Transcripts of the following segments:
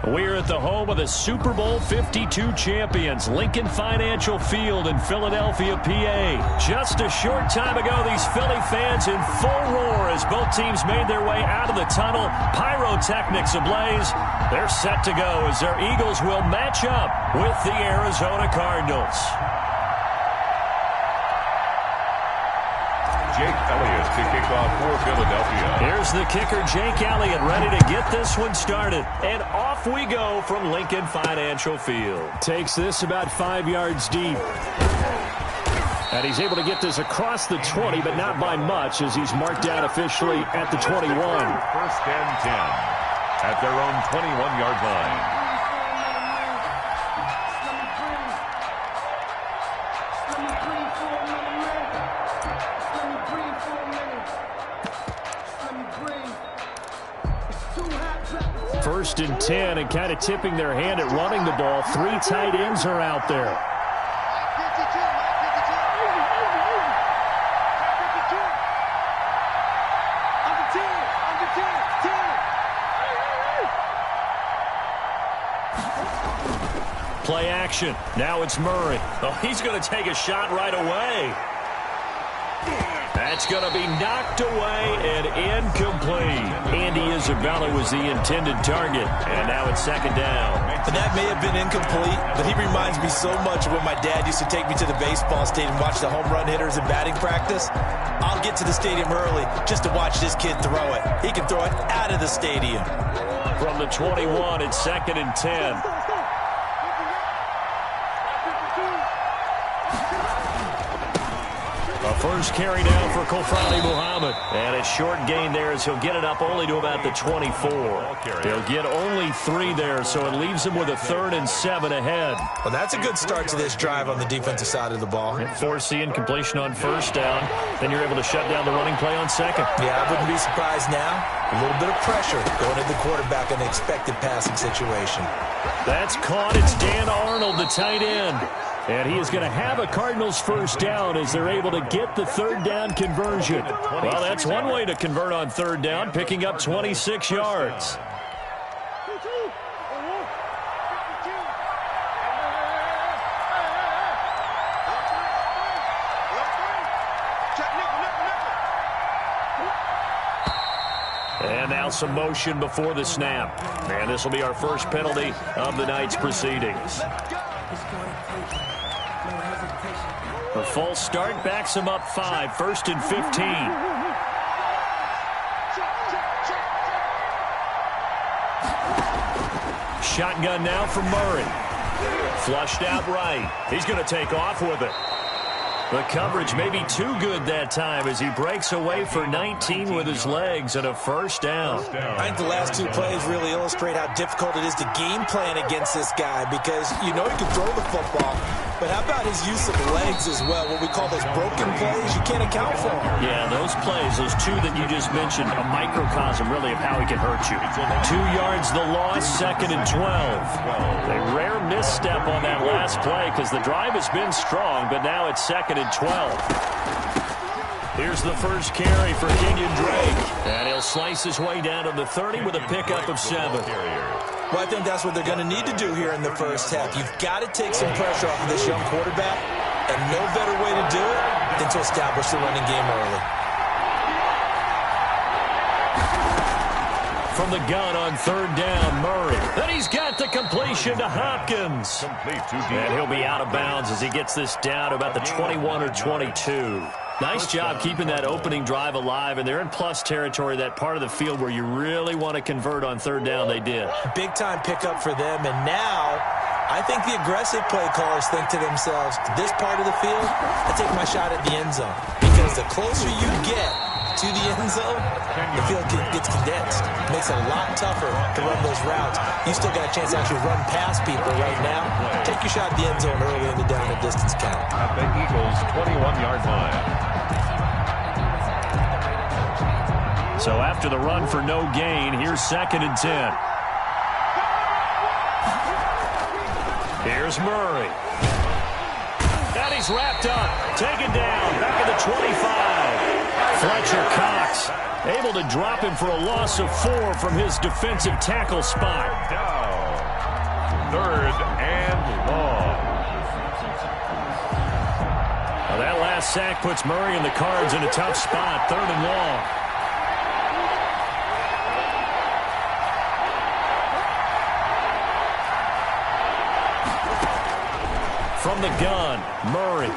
We're at the home of the Super Bowl 52 champions, Lincoln Financial Field in Philadelphia, PA. Just a short time ago, these Philly fans in full roar as both teams made their way out of the tunnel. Pyrotechnics ablaze. They're set to go as their Eagles will match up with the Arizona Cardinals. Jake Elliott to kick off for Philadelphia. Here's the kicker, Jake Elliott, ready to get this one started. And off we go from Lincoln Financial Field. Takes this about 5 yards deep. And he's able to get this across the 20, but not by much as he's marked out officially at the 21. First and 10 at their own 21-yard line. First and 10, and kind of tipping their hand at running the ball. 3 tight ends are out there. Play action. Now it's Murray. Oh, he's going to take a shot right away. That's going to be knocked away and incomplete. Andy Isabella was the intended target, and now it's second down. And that may have been incomplete, but he reminds me so much of when my dad used to take me to the baseball stadium and watch the home run hitters in batting practice. I'll get to the stadium early just to watch this kid throw it. He can throw it out of the stadium. From the 21, it's second and 10. First carry now for Kofrani Muhammad. And a short gain there as he'll get it up only to about the 24. He'll get only 3 there, so it leaves him with a 3rd and 7 ahead. Well, that's a good start to this drive on the defensive side of the ball. Force the incompletion on first down. Then you're able to shut down the running play on second. Yeah, I wouldn't be surprised now. A little bit of pressure going at the quarterback in an expected passing situation. That's caught. It's Dan Arnold, the tight end. And he is going to have a Cardinals first down as they're able to get the 3rd down conversion. Well, that's one way to convert on 3rd down, picking up 26 yards. And now some motion before the snap. And this will be our first penalty of the night's proceedings. A false start backs him up 5, 1st and 15. Shotgun now from Murray. Flushed out right. He's going to take off with it. The coverage may be too good that time as he breaks away for 19 with his legs and a first down. I think the last 2 plays really illustrate how difficult it is to game plan against this guy because you know he can throw the football, but how about his use of legs as well? What we call those broken plays, you can't account for them. Yeah, those plays, those 2 that you just mentioned, a microcosm really of how he can hurt you. 2 yards the loss, 2nd and 12. A rare misstep on that last play because the drive has been strong, but now it's 2nd and 12. Here's the first carry for Kenyon Drake. And he'll slice his way down to the 30 with a pickup of 7. Well, I think that's what they're going to need to do here in the first half. You've got to take some pressure off of this young quarterback, and no better way to do it than to establish the running game early. From the gun on 3rd down, Murray. Then he's got the completion to Hopkins. And he'll be out of bounds as he gets this down to about the 21 or 22. Nice job keeping that opening drive alive, and they're in plus territory, that part of the field where you really want to convert on 3rd down. They did. Big-time pickup for them, and now I think the aggressive play callers think to themselves, this part of the field, I take my shot at the end zone. Because the closer you get to the end zone, the field gets condensed. It makes it a lot tougher to run those routes. You still got a chance to actually run past people right now. Take your shot at the end zone early in the down and distance count. At the Eagles' 21-yard line. So after the run for no gain, here's 2nd and 10. Here's Murray. And he's wrapped up. Taken down. Back at the 25. Fletcher Cox Able to drop him for a loss of 4 from his defensive tackle spot. Down. 3rd and long. Now that last sack puts Murray and the Cards in a tough spot. 3rd and long. From the gun, Murray.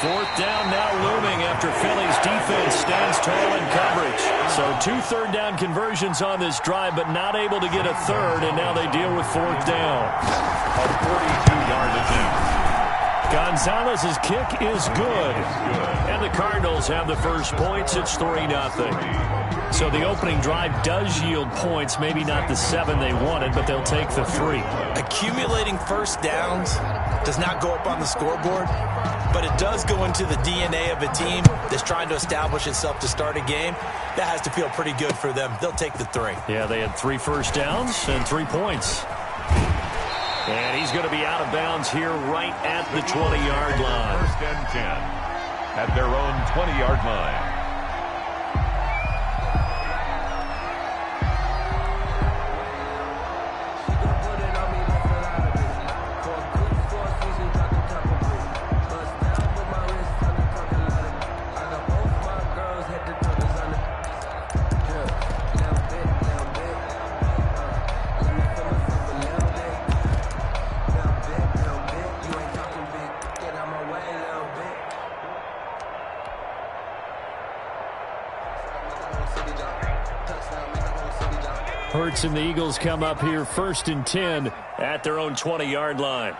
4th down now looming after Philly's defense stands tall in coverage. So 2 third-down conversions on this drive, but not able to get a third, and now they deal with 4th down. A 42-yard attempt. Gonzalez's kick is good. And the Cardinals have the first points. It's 3-0. So the opening drive does yield points, maybe not the 7 they wanted, but they'll take the 3. Accumulating first downs does not go up on the scoreboard, but it does go into the DNA of a team that's trying to establish itself to start a game. That has to feel pretty good for them. They'll take the 3. Yeah, they had 3 first downs and 3 points. And he's going to be out of bounds here right at the 20-yard line. 1st and 10 at their own 20-yard line. Hurts and the Eagles come up here 1st and 10 at their own 20-yard line.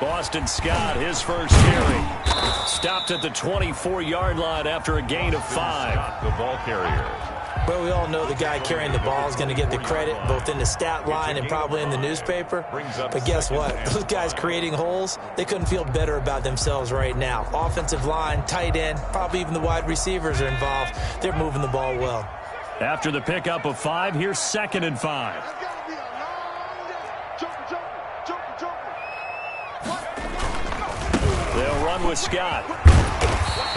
Boston Scott, his first carry. Stopped at the 24-yard line after a gain of 5. The ball carrier. Well, we all know the guy carrying the ball is going to get the credit, both in the stat line and probably in the newspaper. But guess what? Those guys creating holes, they couldn't feel better about themselves right now. Offensive line, tight end, probably even the wide receivers are involved. They're moving the ball well. After the pickup of 5, here's 2nd and 5. They'll run with Scott.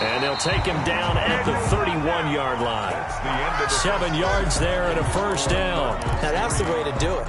And they'll take him down at the 31-yard line. 7 yards there and a first down. Now that's the way to do it.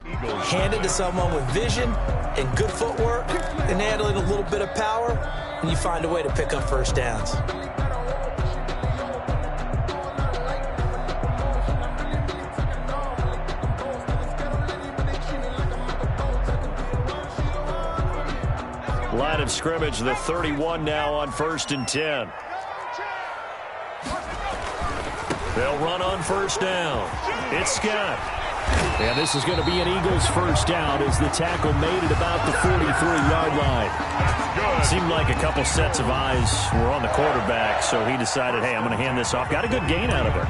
Hand it to someone with vision and good footwork and handling a little bit of power, and you find a way to pick up first downs. Line of scrimmage, the 31 now on 1st and 10. They'll run on first down. It's Scott. And this is going to be an Eagles first down as the tackle made it about the 43-yard line. Seemed like a couple sets of eyes were on the quarterback, so he decided, hey, I'm going to hand this off. Got a good gain out of it.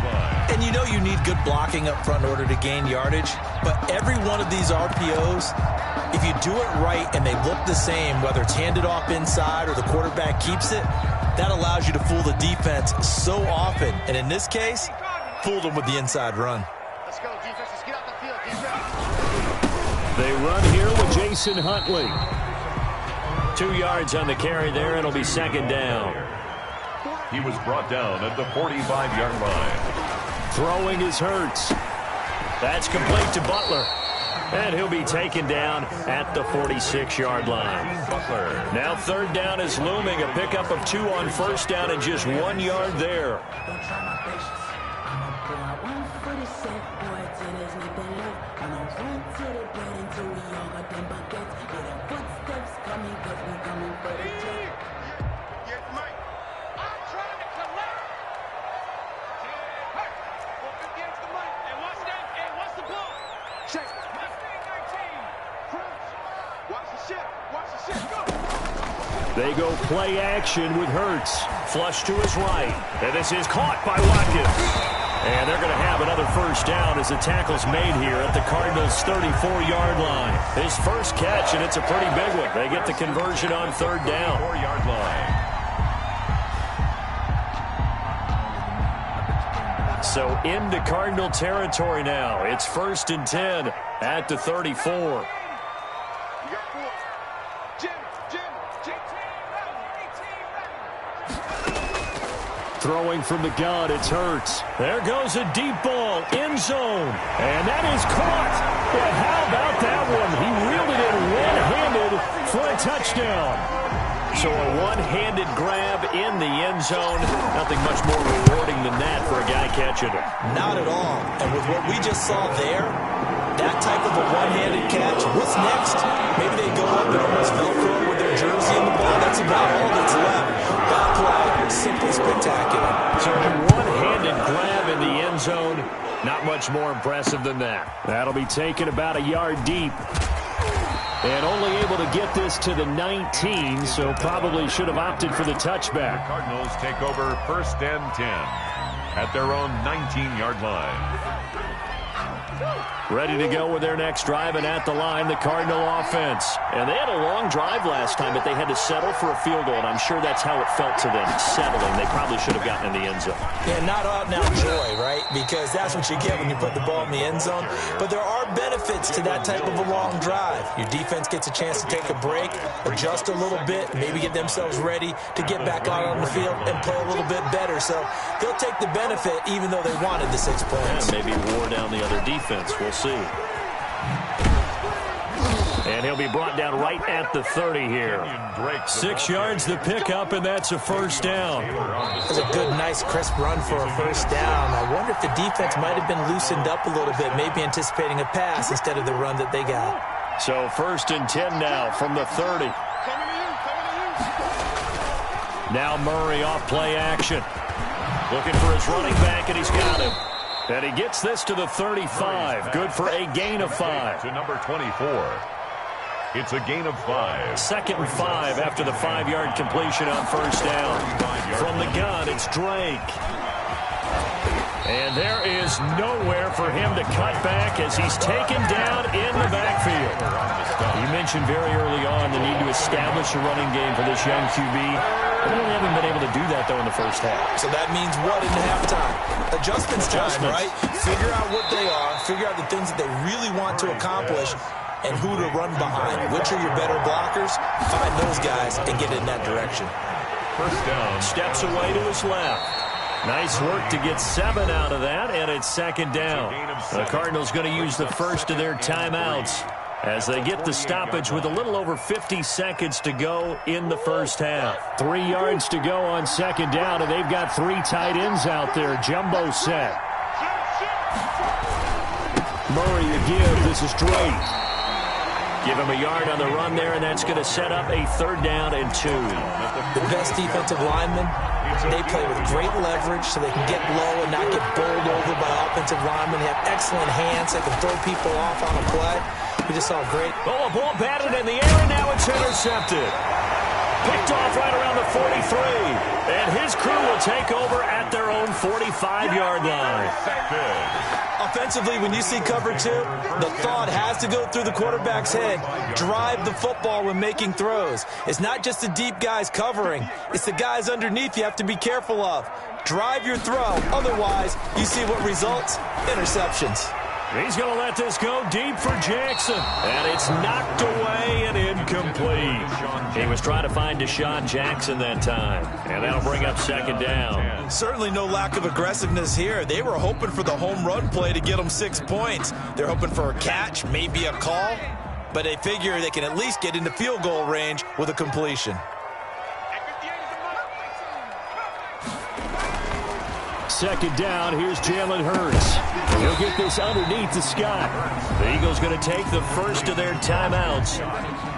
And you know you need good blocking up front in order to gain yardage, but every one of these RPOs, if you do it right and they look the same, whether it's handed off inside or the quarterback keeps it, that allows you to fool the defense so often. And in this case, fooled them with the inside run. Let's go, defense. Let's get out the field, defense. They run here with Jason Huntley. 2 yards on the carry there. It'll be second down. He was brought down at the 45-yard line. Throwing is Hurts. That's complete to Butler. And he'll be taken down at the 46-yard line. Butler. Now third down is looming. A pickup of 2 on first down and just 1 yard there. They go play action with Hurts. Flush to his right. And this is caught by Watkins. And they're going to have another first down as the tackle's made here at the Cardinals' 34-yard line. His first catch, and it's a pretty big one. They get the conversion on third down. 4-yard line. So into Cardinal territory now. It's 1st and 10 at the 34. Throwing from the gun, it's Hurts. There goes a deep ball, end zone. And that is caught. But how about that one? He reeled it in one-handed for a touchdown. So a one-handed grab in the end zone. Nothing much more rewarding than that for a guy catching it. Not at all. And with what we just saw there, that type of a one-handed catch, what's next? Maybe they go up and almost Velcro with their jersey in the ball. That's about all that's left. That play, simply spectacular. So a one-handed grab in the end zone, not much more impressive than that. That'll be taken about a yard deep. And only able to get this to the 19, so probably should have opted for the touchback. The Cardinals take over 1st and 10 at their own 19-yard line. Ready to go with their next drive, and at the line, the Cardinal offense. And they had a long drive last time, but they had to settle for a field goal, and I'm sure that's how it felt to them, settling. They probably should have gotten in the end zone. Yeah, not out-and-out joy, right? Because that's what you get when you put the ball in the end zone. But there are benefits to that type of a long drive. Your defense gets a chance to take a break, adjust a little bit, maybe get themselves ready to get back out on the field and play a little bit better. So they'll take the benefit even though they wanted the 6 points. Yeah, maybe wore down the other defense. We'll see. And he'll be brought down right at the 30 here. 6 yards the pickup, and that's a first down. That's a good, nice, crisp run for a first down. I wonder if the defense might have been loosened up a little bit, maybe anticipating a pass instead of the run that they got. So 1st and 10 now from the 30. Now Murray off play action. Looking for his running back, and he's got him. And he gets this to the 35. Good for a gain of 5. To number 24. It's a gain of 5. 2nd and 5 after the 5-yard completion on first down. From the gun, it's Drake. And there is nowhere for him to cut back as he's taken down in the backfield. You mentioned very early on the need to establish a running game for this young QB. They really haven't been able to do that, though, in the first half. So that means what in halftime? Adjustments time, right? Figure out what they are, figure out the things that they really want to accomplish, and who to run behind. Which are your better blockers? Find those guys and get in that direction. First down. Steps away to his left. Nice work to get 7 out of that, and it's 2nd down. The Cardinals going to use the first of their timeouts as they get the stoppage with a little over 50 seconds to go in the first half. 3 yards to go on 2nd down, and they've got 3 tight ends out there. Jumbo set. Murray to give. This is Drake. Give him a yard on the run there, and that's going to set up a 3rd down and 2. The best defensive linemen, they play with great leverage so they can get low and not get bowled over by offensive linemen. They have excellent hands. They can throw people off on a play. We just saw a great... Oh, a ball batted in the air, and now it's intercepted. Picked off right around the 43. And his crew will take over at their own 45-yard line. Offensively, when you see cover 2, the thought has to go through the quarterback's head. Drive the football when making throws. It's not just the deep guys covering. It's the guys underneath you have to be careful of. Drive your throw. Otherwise, you see what results? Interceptions. He's going to let this go deep for Jackson. And it's knocked away and incomplete. He was trying to find Deshaun Jackson that time. And that'll bring up 2nd down. Certainly no lack of aggressiveness here. They were hoping for the home run play to get them 6 points. They're hoping for a catch, maybe a call. But they figure they can at least get into field goal range with a completion. 2nd down, here's Jalen Hurts. He'll get this underneath to Scott. The Eagles going to take the first of their timeouts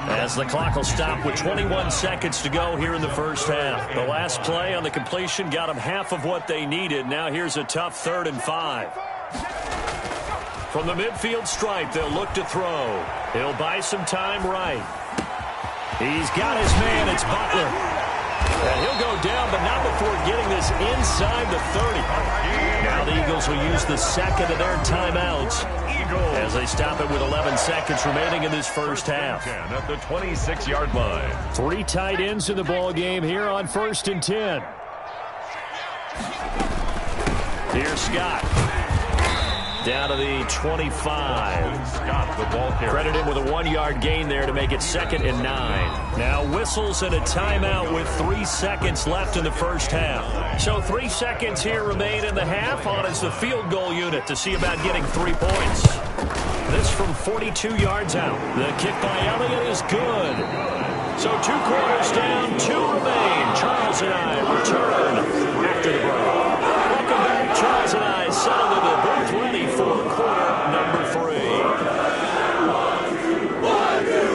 as the clock will stop with 21 seconds to go here in the first half. The last play on the completion got them half of what they needed. Now here's a tough 3rd and 5. From the midfield stripe, they'll look to throw. He'll buy some time right. He's got his man. It's Butler. And he'll go down, but not before getting this inside the 30. Now the Eagles will use the 2nd of their timeouts as they stop it with 11 seconds remaining in this first half. At the 26-yard line. 3 tight ends in the ball game here on 1st and 10. Here's Scott. Down to the 25. Scott, the ball carrier. Credit him with a 1-yard gain there to make it 2nd and 9. Now whistles and a timeout with 3 seconds left in the first half. So 3 seconds here remain in the half on as the field goal unit to see about getting 3 points. This from 42 yards out. The kick by Elliott is good. So 2 quarters down, 2 remain. Charles and I return after the break. Welcome back. Charles and I settled into the booth ready for quarter number 3. 1, 2, 3.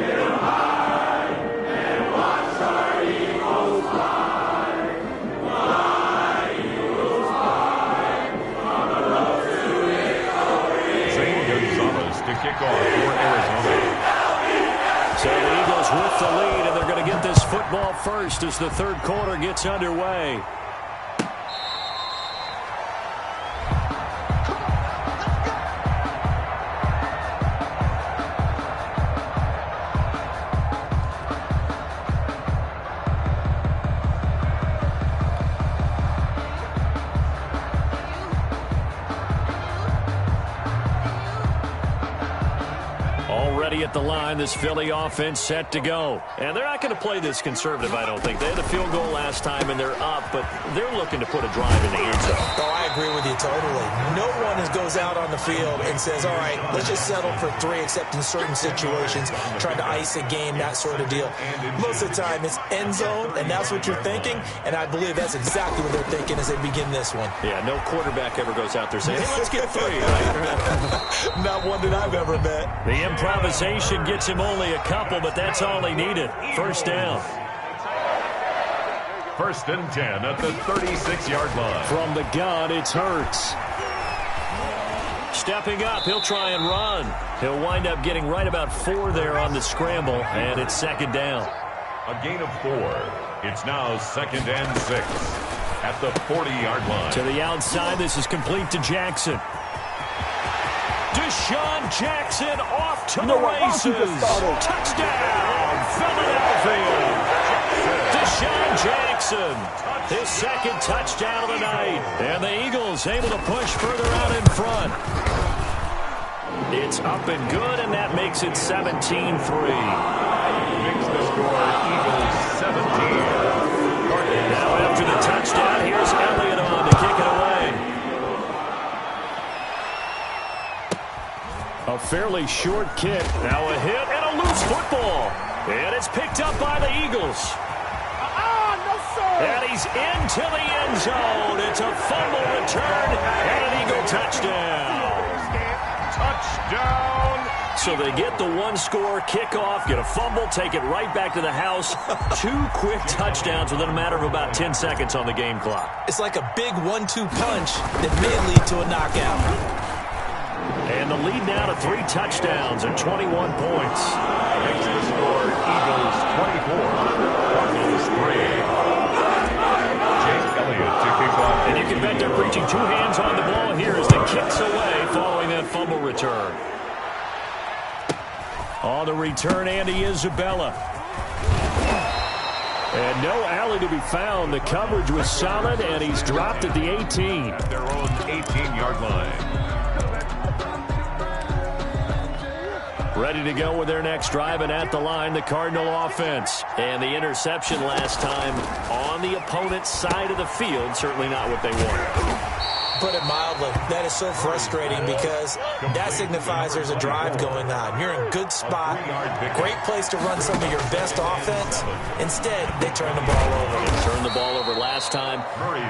Get high and watch our Eagles fly. Fly, Eagles fly. On the road to victory. Zane Gonzalez to kick off for Arizona. So the Eagles with the lead, and they're going to get this football first as the 3rd quarter gets underway. Already at the line, this Philly offense set to go. And they're not going to play this conservative, I don't think. They had the field goal last time, and they're up, but they're looking to put a drive in the end zone. Oh, I agree with you totally. No one goes out on the field and says, all right, let's just settle for 3, except in certain situations, trying to ice a game, that sort of deal. Most of the time, it's end zone, and that's what you're thinking, and I believe that's exactly what they're thinking as they begin this one. Yeah, no quarterback ever goes out there saying, hey, let's get 3, right? Not one that I've ever met. The improvisation gets him only a couple, but that's all he needed. First down. 1st and 10 at the 36-yard line. From the gun, it's Hurts. Stepping up, he'll try and run. He'll wind up getting right about 4 there on the scramble, and it's 2nd down. A gain of 4. It's now 2nd and 6 at the 40-yard line. To the outside, this is complete to Jackson. Deshaun Jackson off to the races. Touchdown, Philadelphia. Deshaun Jackson, his 2nd touchdown of the night. And the Eagles able to push further out in front. It's up and good, and that makes it 17-3. Makes the score Eagles 17. Now after the touchdown, here's Elliott on to kick it away. A fairly short kick. Now a hit and a loose football. And it's picked up by the Eagles. And he's into the end zone. It's a fumble return and an Eagle touchdown. Touchdown, so they get the one-score kickoff, get a fumble, take it right back to the house. 2 quick touchdowns within a matter of about 10 seconds on the game clock. It's like a big 1-2 punch that may lead to a knockout. And the lead now to 3 touchdowns and 21 points. Makes the score Eagles 24, Cardinals 3. To kick off. And you can bet they're preaching 2 hands on the ball here as the kick's away following that fumble return. On the return, Andy Isabella. And no alley to be found. The coverage was solid, and he's dropped at the 18. At their own 18-yard line. Ready to go with their next drive, and at the line, the Cardinal offense. And the interception last time on the opponent's side of the field, certainly not what they wanted. Put it mildly, that is so frustrating because that signifies there's a drive going on. You're in a good spot, great place to run some of your best offense. Instead, they turn the ball over. Turned the ball over last time.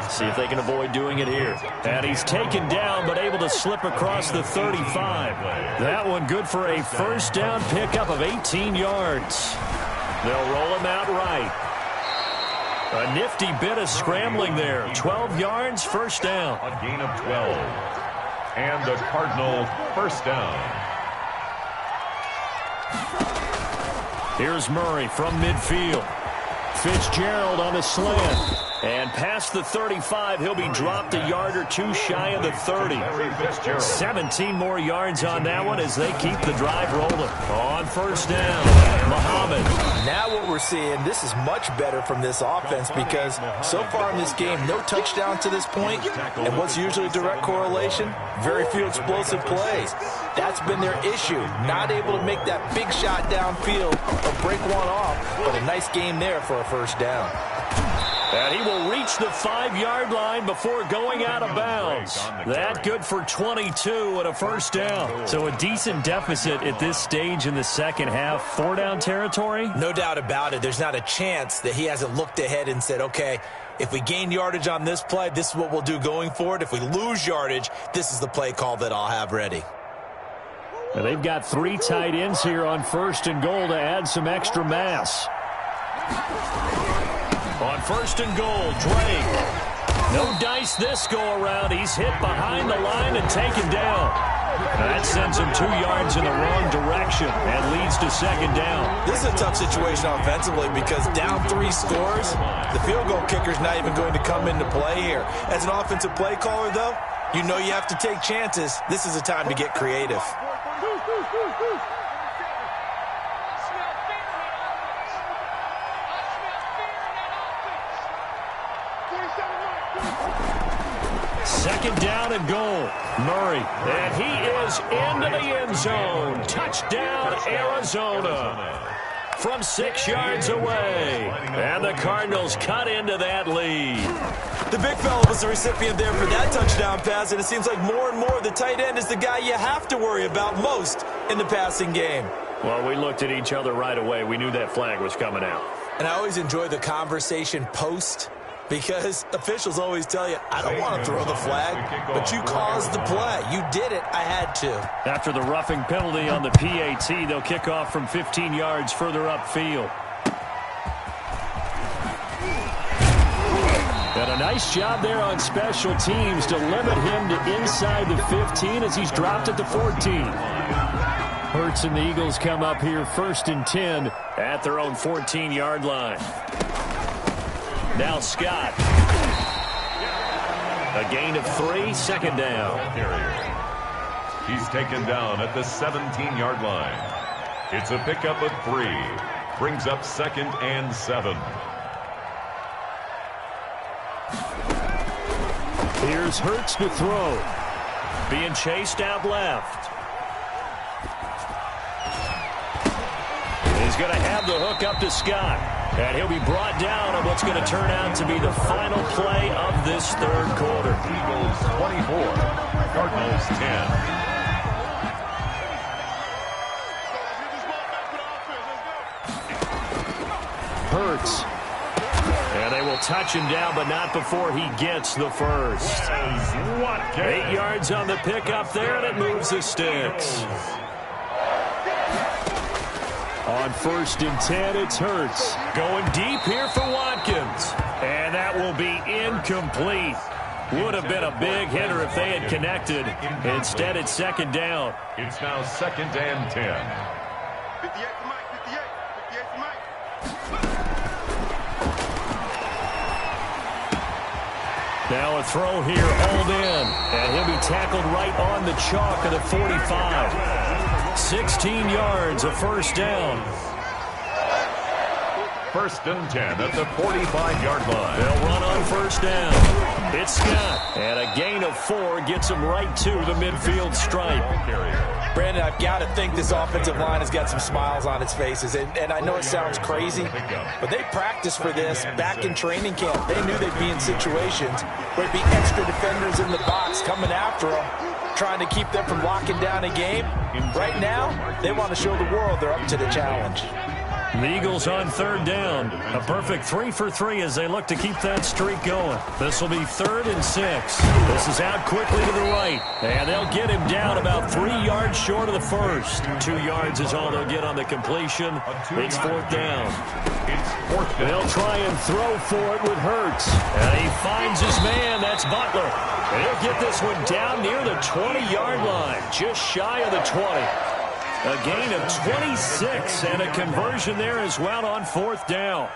See if they can avoid doing it here. And he's taken down, but able to slip across the 35. That one good for a first down pickup of 18 yards. They'll roll him out right. A nifty bit of scrambling there. 12 yards, first down. A gain of 12. And the Cardinal first down. Here's Murray from midfield. Fitzgerald on the slant. And past the 35, he'll be dropped a yard or 2 shy of the 30. 17 more yards on that one as they keep the drive rolling. On first down, Muhammad. Now what we're seeing, this is much better from this offense because so far in this game, no touchdown to this point. And what's usually a direct correlation? Very few explosive plays. That's been their issue. Not able to make that big shot downfield or break one off. But a nice game there for a first down. And he will reach the 5-yard line before going out of bounds. That good for 22 and a first down. So a decent deficit at this stage in the second half. 4-down territory? No doubt about it. There's not a chance that he hasn't looked ahead and said, okay, if we gain yardage on this play, this is what we'll do going forward. If we lose yardage, this is the play call that I'll have ready. And they've got 3 tight ends here on first and goal to add some extra mass. On first and goal, Drake. No dice this go-around. He's hit behind the line and taken down. That sends him 2 yards in the wrong direction and leads to second down. This is a tough situation offensively because down 3 scores, the field goal kicker's not even going to come into play here. As an offensive play caller, though, you know you have to take chances. This is a time to get creative. Second down and goal. Murray. And he is into the end zone. Touchdown, Arizona. From 6 yards away. And the Cardinals cut into that lead. The big fella was the recipient there for that touchdown pass, and it seems like more and more the tight end is the guy you have to worry about most in the passing game. Well, we looked at each other right away. We knew that flag was coming out. And I always enjoy the conversation post because officials always tell you, I don't want to throw the flag, but you caused the play. You did it. I had to. After the roughing penalty on the PAT, they'll kick off from 15 yards further upfield. And a nice job there on special teams to limit him to inside the 15 as he's dropped at the 14. Hurts and the Eagles come up here first and 10 at their own 14-yard line. Now Scott. A gain of 3, second down. He's taken down at the 17-yard line. It's a pickup of 3. Brings up second and 7. Here's Hurts to throw. Being chased out left. He's going to have the hook up to Scott. And he'll be brought down on what's going to turn out to be the final play of this third quarter. Eagles 24, Cardinals 10. Hurts. And they will touch him down, but not before he gets the first. 8 yards on the pickup there, and it moves the sticks. On 1st and 10, it's Hurts. Going deep here for Watkins. And that will be incomplete. Would have been a big hitter if they had connected. Instead, it's 2nd down. It's now 2nd and 10. 58 to Mike, 58. 58 to Mike. Now a throw here, hauled in. And he'll be tackled right on the chalk of the 45. 16 yards, a 1st down. 1st and 10 at the 45-yard line. They'll run on 1st down. It's Scott. And a gain of 4 gets him right to the midfield stripe. Brandon, I've got to think this offensive line has got some smiles on its faces. And I know it sounds crazy, but they practiced for this back in training camp. They knew they'd be in situations where there'd be extra defenders in the box coming after them, trying to keep them from locking down a game. Right now, they want to show the world they're up to the challenge. The Eagles on 3rd down. A perfect 3 for 3 as they look to keep that streak going. This will be 3rd and 6. This is out quickly to the right. And they'll get him down about 3 yards short of the first. 2 yards is all they'll get on the completion. It's 4th down. They'll try and throw for it with Hurts. And he finds his man. That's Butler. And he'll get this one down near the 20-yard line. Just shy of the 20. A gain of 26 and a conversion there as well on 4th down.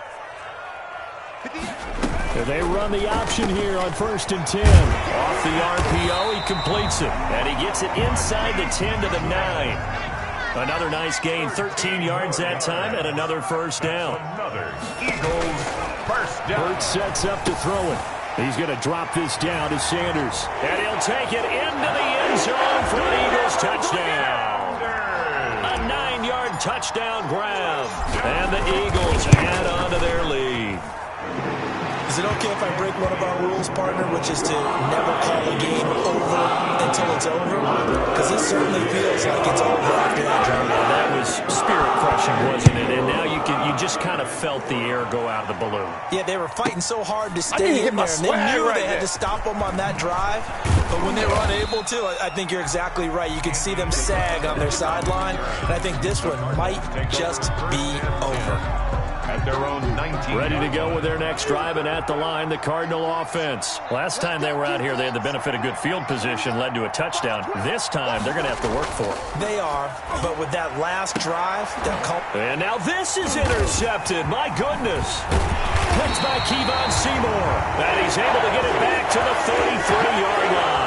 They run the option here on 1st and 10. Off the RPO, he completes it. And he gets it inside the 10 to the 9. Another nice gain, 13 yards that time, and another 1st down. Another Eagles 1st down. Hurts sets up to throw it. He's going to drop this down to Sanders. And he'll take it into the end zone for an Eagles touchdown. A 9-yard touchdown grab. And the Eagles add on to their lead. Is it okay if I break one of our rules, partner, which is to never call a game over until it's over? Because this certainly feels like it's over after that drive. That was spirit-crushing, wasn't it? And now you just kind of felt the air go out of the balloon. Yeah, they were fighting so hard to stay in there, and they knew they had to stop them on that drive. But when they were unable to, I think you're exactly right. You could see them sag on their sideline, and I think this one might just be over. At their own 19. Ready to go with their next drive, and at the line, the Cardinal offense. Last time they were out here, they had the benefit of good field position, led to a touchdown. This time, they're going to have to work for it. They are, but with that last drive, and now this is intercepted. My goodness. Picked by Kevon Seymour. And he's able to get it back to the 33-yard line.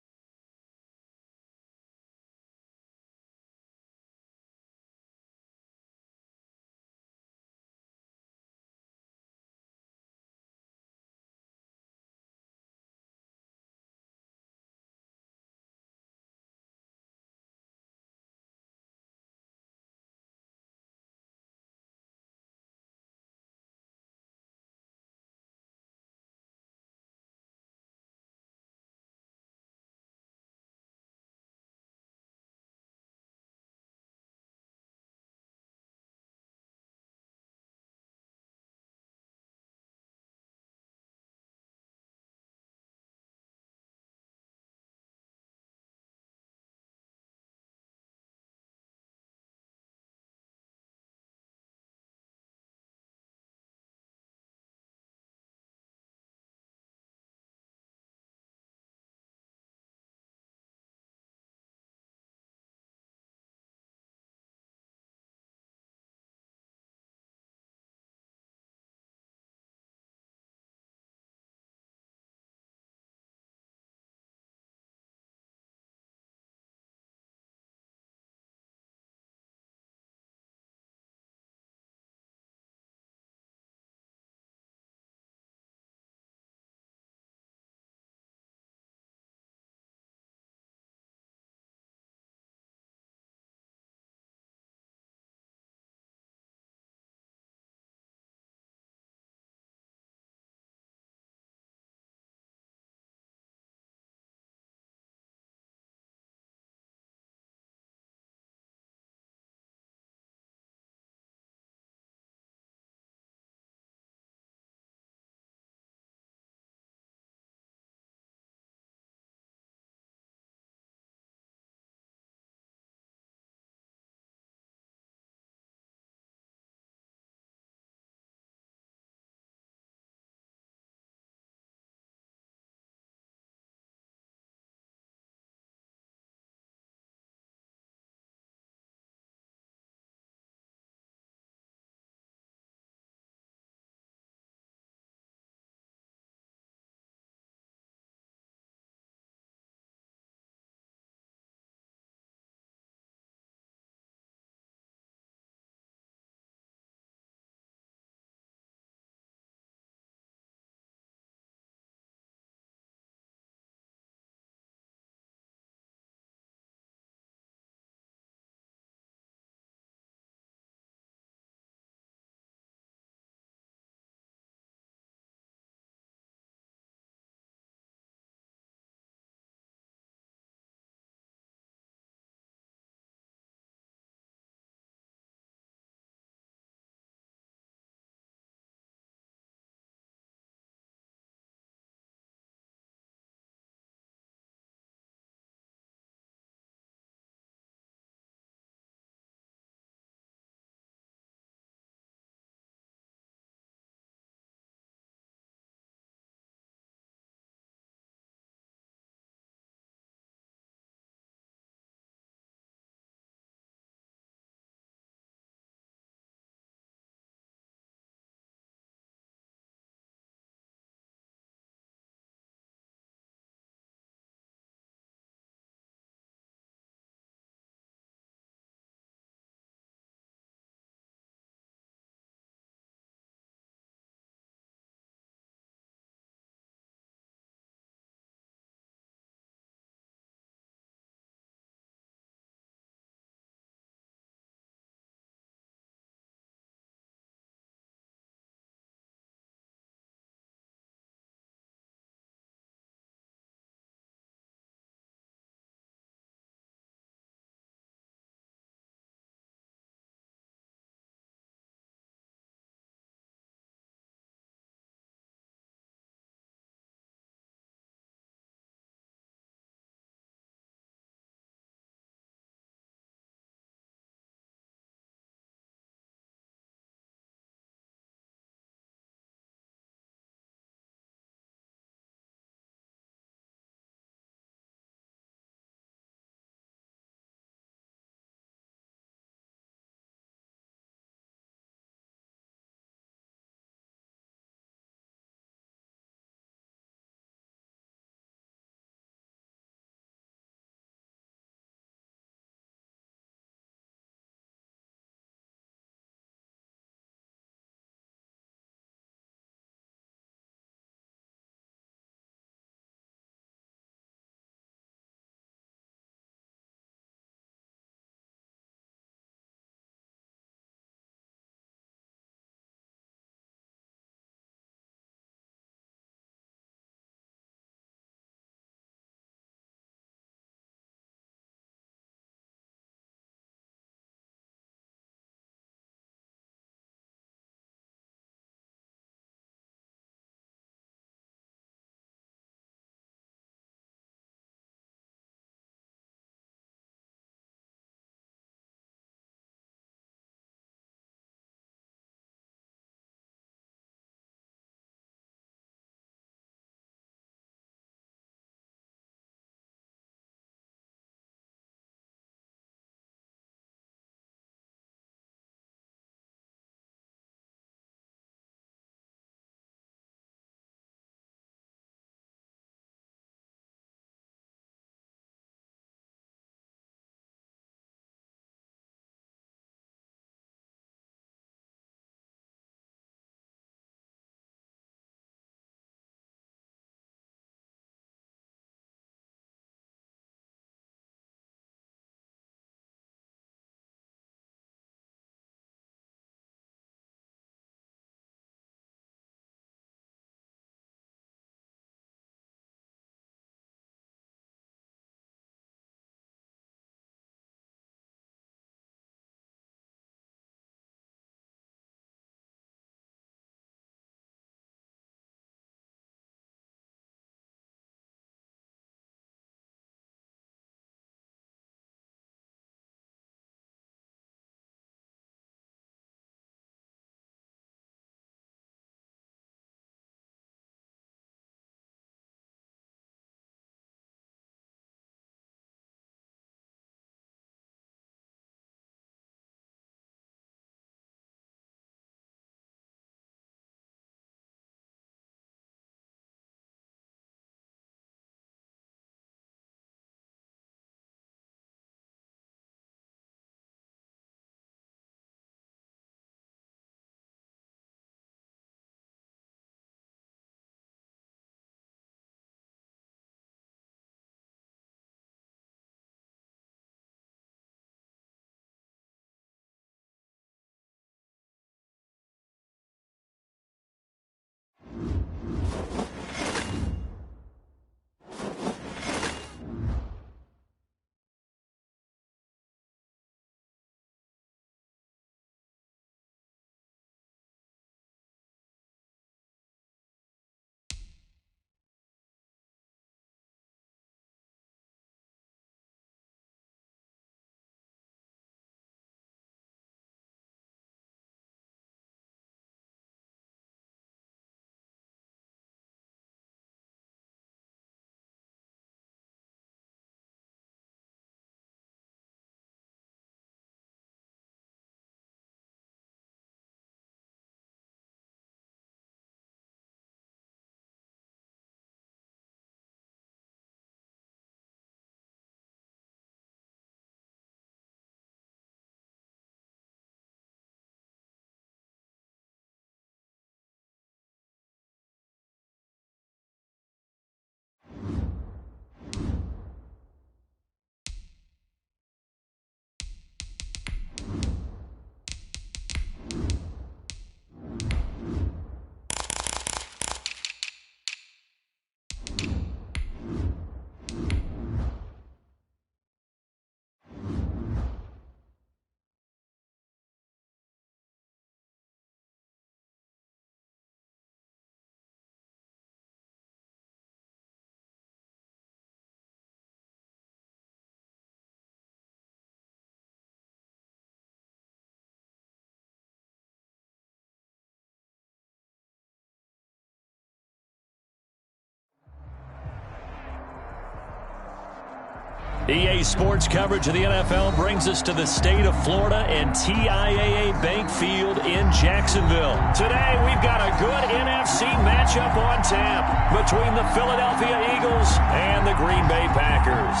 EA Sports coverage of the NFL brings us to the state of Florida and TIAA Bank Field in Jacksonville. Today, we've got a good NFC matchup on tap between the Philadelphia Eagles and the Green Bay Packers.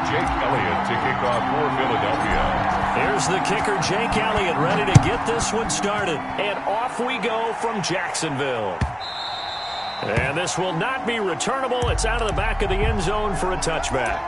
Jake Elliott to kick off for Philadelphia. Here's the kicker, Jake Elliott, ready to get this one started. And off we go from Jacksonville. And this will not be returnable. It's out of the back of the end zone for a touchback.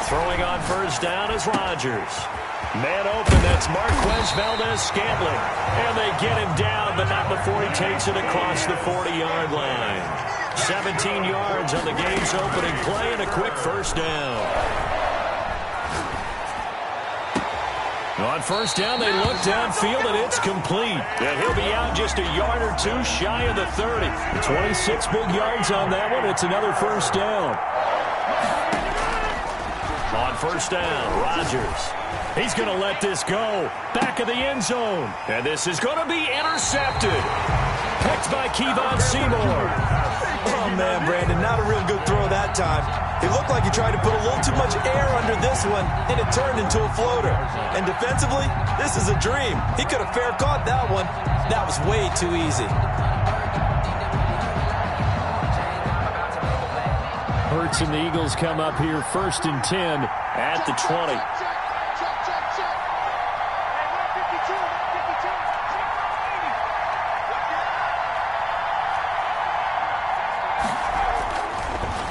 Throwing on first down is Rodgers. Man open, that's Marquez Valdes-Scantling. And they get him down, but not before he takes it across the 40-yard line. 17 yards on the game's opening play and a quick first down. On first down, they look downfield, and it's complete. And he'll be out just a yard or two shy of the 30. 26 big yards on that one. It's another first down. On first down, Rodgers. He's going to let this go. Back of the end zone. And this is going to be intercepted. Picked by Kevon Seymour. Oh, man, Brandon, not a real good throw that time. It looked like he tried to put a little too much air under this one, and it turned into a floater. And defensively, this is a dream. He could have fair caught that one. That was way too easy. Hurts and the Eagles come up here first and 10 at the 20.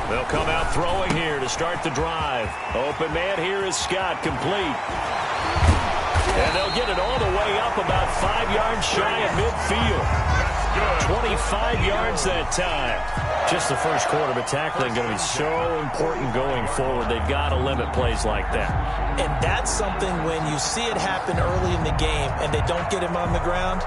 They'll come out throwing here to start the drive. Open man here is Scott, complete. And they'll get it all the way up about 5 yards shy of midfield. 25 yards that time. Just the first quarter, but tackling going to be so important going forward. They've got to limit plays like that. And that's something when you see it happen early in the game and they don't get him on the ground,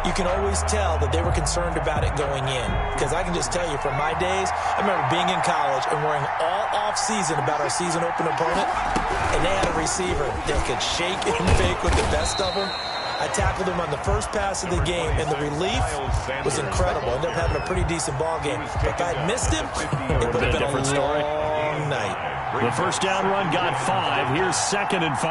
you can always tell that they were concerned about it going in. Because I can just tell you from my days, I remember being in college and worrying all off-season about our season-open opponent, and they had a receiver that could shake and fake with the best of them. I tackled him on the first pass of the game, and the relief was incredible. Ended up having a pretty decent ball game. But if I had missed him, it would have been a long night. The first down run got 5. Here's 2nd and 5.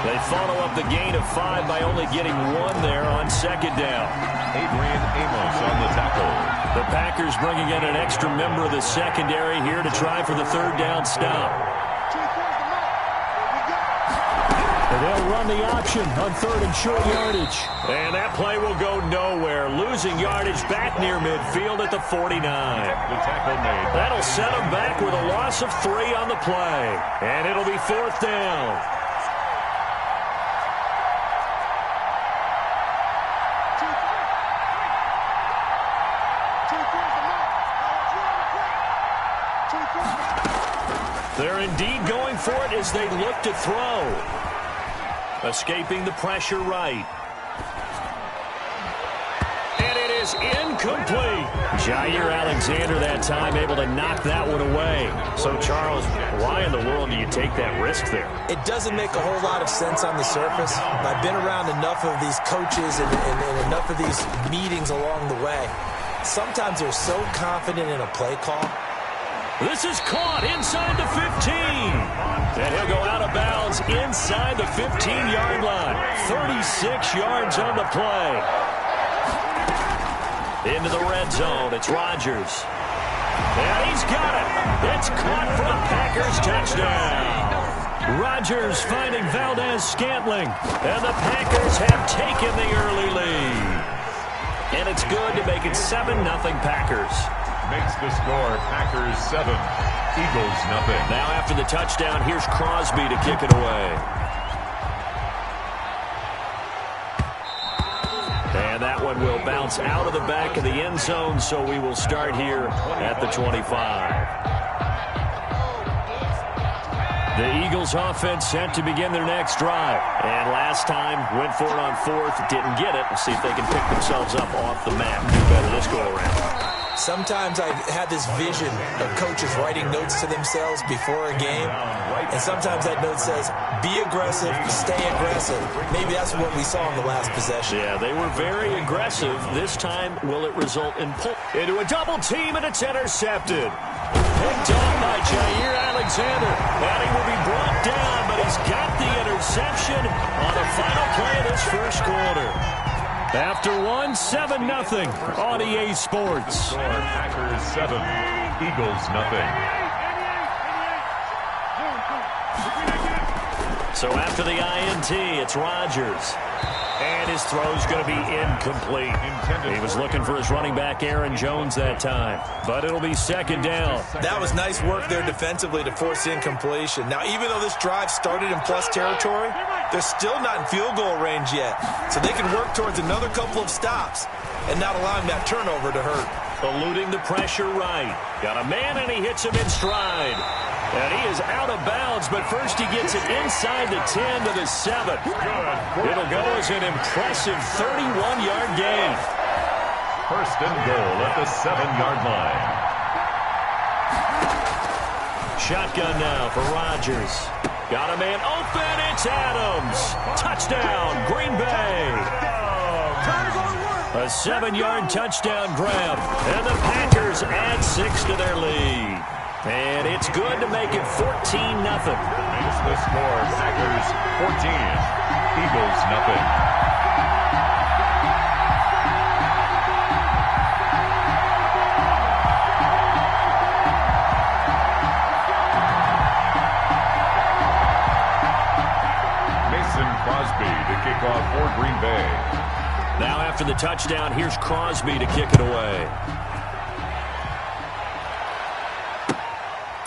They follow up the gain of 5 by only getting 1 there on 2nd down. Adrian Amos on the tackle. The Packers bringing in an extra member of the secondary here to try for the 3rd down stop. And they'll run the option on 3rd and short yardage. And that play will go nowhere. Losing yardage back near midfield at the 49. The tackle made. That'll set them back with a loss of 3 on the play. And it'll be 4th down. They're indeed going for it as they look to throw. Escaping the pressure right. And it is incomplete. Jair Alexander that time able to knock that one away. So, Charles, why in the world do you take that risk there? It doesn't make a whole lot of sense on the surface. I've been around enough of these coaches and enough of these meetings along the way. Sometimes they're so confident in a play call. This is caught inside the 15. And he'll go out of bounds inside the 15-yard line. 36 yards on the play. Into the red zone. It's Rodgers. And he's got it. It's caught for the Packers touchdown. Rodgers finding Valdes-Scantling. And the Packers have taken the early lead. And it's good to make it 7-0 Packers. makes the score Packers 7, Eagles nothing. Now after the touchdown, here's Crosby to kick it away. And that one will bounce out of the back of the end zone, so we will start here at the 25. The Eagles offense set to begin their next drive. And last time, went for it on fourth, didn't get it. We'll see if they can pick themselves up off the map. Do better this go around. Sometimes I have this vision of coaches writing notes to themselves before a game. And sometimes that note says, be aggressive, stay aggressive. Maybe that's what we saw in the last possession. Yeah, they were very aggressive. This time, will it result in pull? Into a double team, and it's intercepted. Picked off by Jair Alexander. And he will be brought down, but he's got the interception on the final play of this first quarter. After one, 7-0 on EA Sports. Score Packers 7, Eagles nothing. So after the INT, it's Rodgers. And his throw's going to be incomplete. He was looking for his running back, Aaron Jones, that time. But it'll be second down. That was nice work there defensively to force incompletion. Now, even though this drive started in plus territory, they're still not in field goal range yet. So they can work towards another couple of stops and not allowing that turnover to hurt. Eluding the pressure right. Got a man, and he hits him in stride. And he is out of bounds, but first he gets it inside the 10 to the 7. It'll go as an impressive 31-yard gain. First and goal at the 7-yard line. Shotgun now for Rodgers. Got a man open. It's Adams. Touchdown, Green Bay. A 7-yard touchdown grab. And the Packers add 6 to their lead. And it's good to make it 14-0. Makes the score Packers 14, Eagles nothing. Mason Crosby to kick off for Green Bay. Now after the touchdown, here's Crosby to kick it away.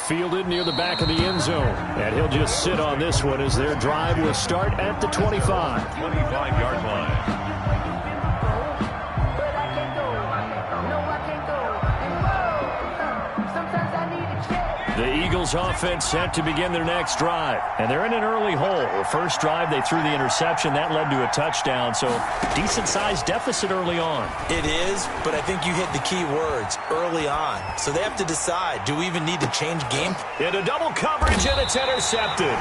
Fielded near the back of the end zone. And he'll just sit on this one as their drive will start at the 25. 25-yard line. The Eagles offense set to begin their next drive. And they're in an early hole. The first drive, they threw the interception. That led to a touchdown. So decent-sized deficit early on. It is, but I think you hit the key words, early on. So they have to decide, do we even need to change game? Into double coverage, and it's intercepted.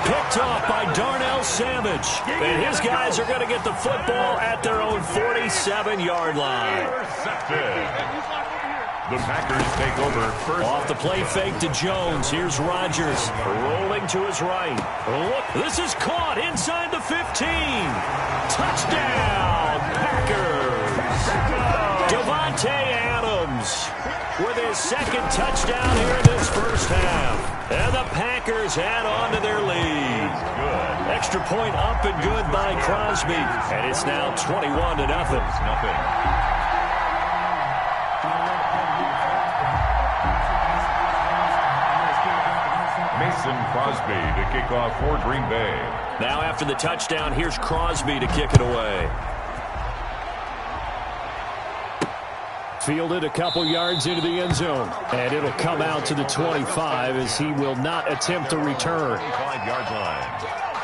Picked off by Darnell Savage. And his guys are going to get the football at their own 47-yard line. Intercepted. The Packers take over first. Off the play fake to Jones. Here's Rodgers rolling to his right. Look, this is caught inside the 15. Touchdown, Packers. Davante Adams with his second touchdown here in this first half. And the Packers add on to their lead. Good. Extra point up and good by Crosby. And it's now 21-0. Mason Crosby to kick off for Green Bay. Now after the touchdown, here's Crosby to kick it away. Fielded a couple yards into the end zone. And it'll come out to the 25 as he will not attempt to return. 5-yard line.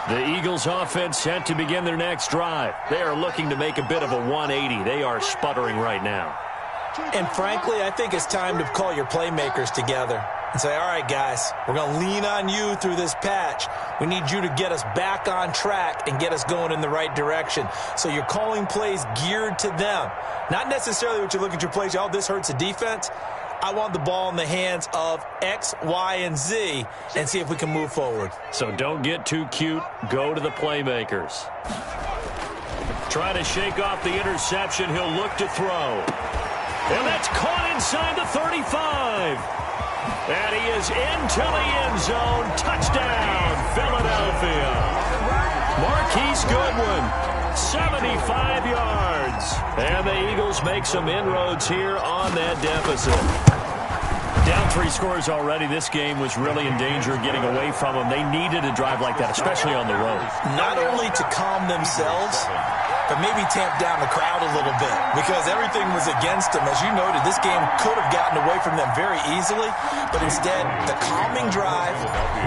The Eagles offense set to begin their next drive. They are looking to make a bit of a 180. They are sputtering right now. And frankly, I think it's time to call your playmakers together and say, all right, guys, we're going to lean on you through this patch. We need you to get us back on track and get us going in the right direction. So you're calling plays geared to them. Not necessarily what you look at your plays, oh, this hurts the defense. I want the ball in the hands of X, Y, and Z and see if we can move forward. So don't get too cute. Go to the playmakers. Try to shake off the interception. He'll look to throw. And that's caught inside the 35. And he is into the end zone. Touchdown, Philadelphia. Marquise Goodwin 75 yards. And the Eagles make some inroads here on that deficit. Down 3 scores already. This game was really in danger of getting away from them. They needed a drive like that, especially on the road. Not only to calm themselves, but maybe tamp down the crowd a little bit because everything was against them. As you noted, this game could have gotten away from them very easily, but instead, the calming drive,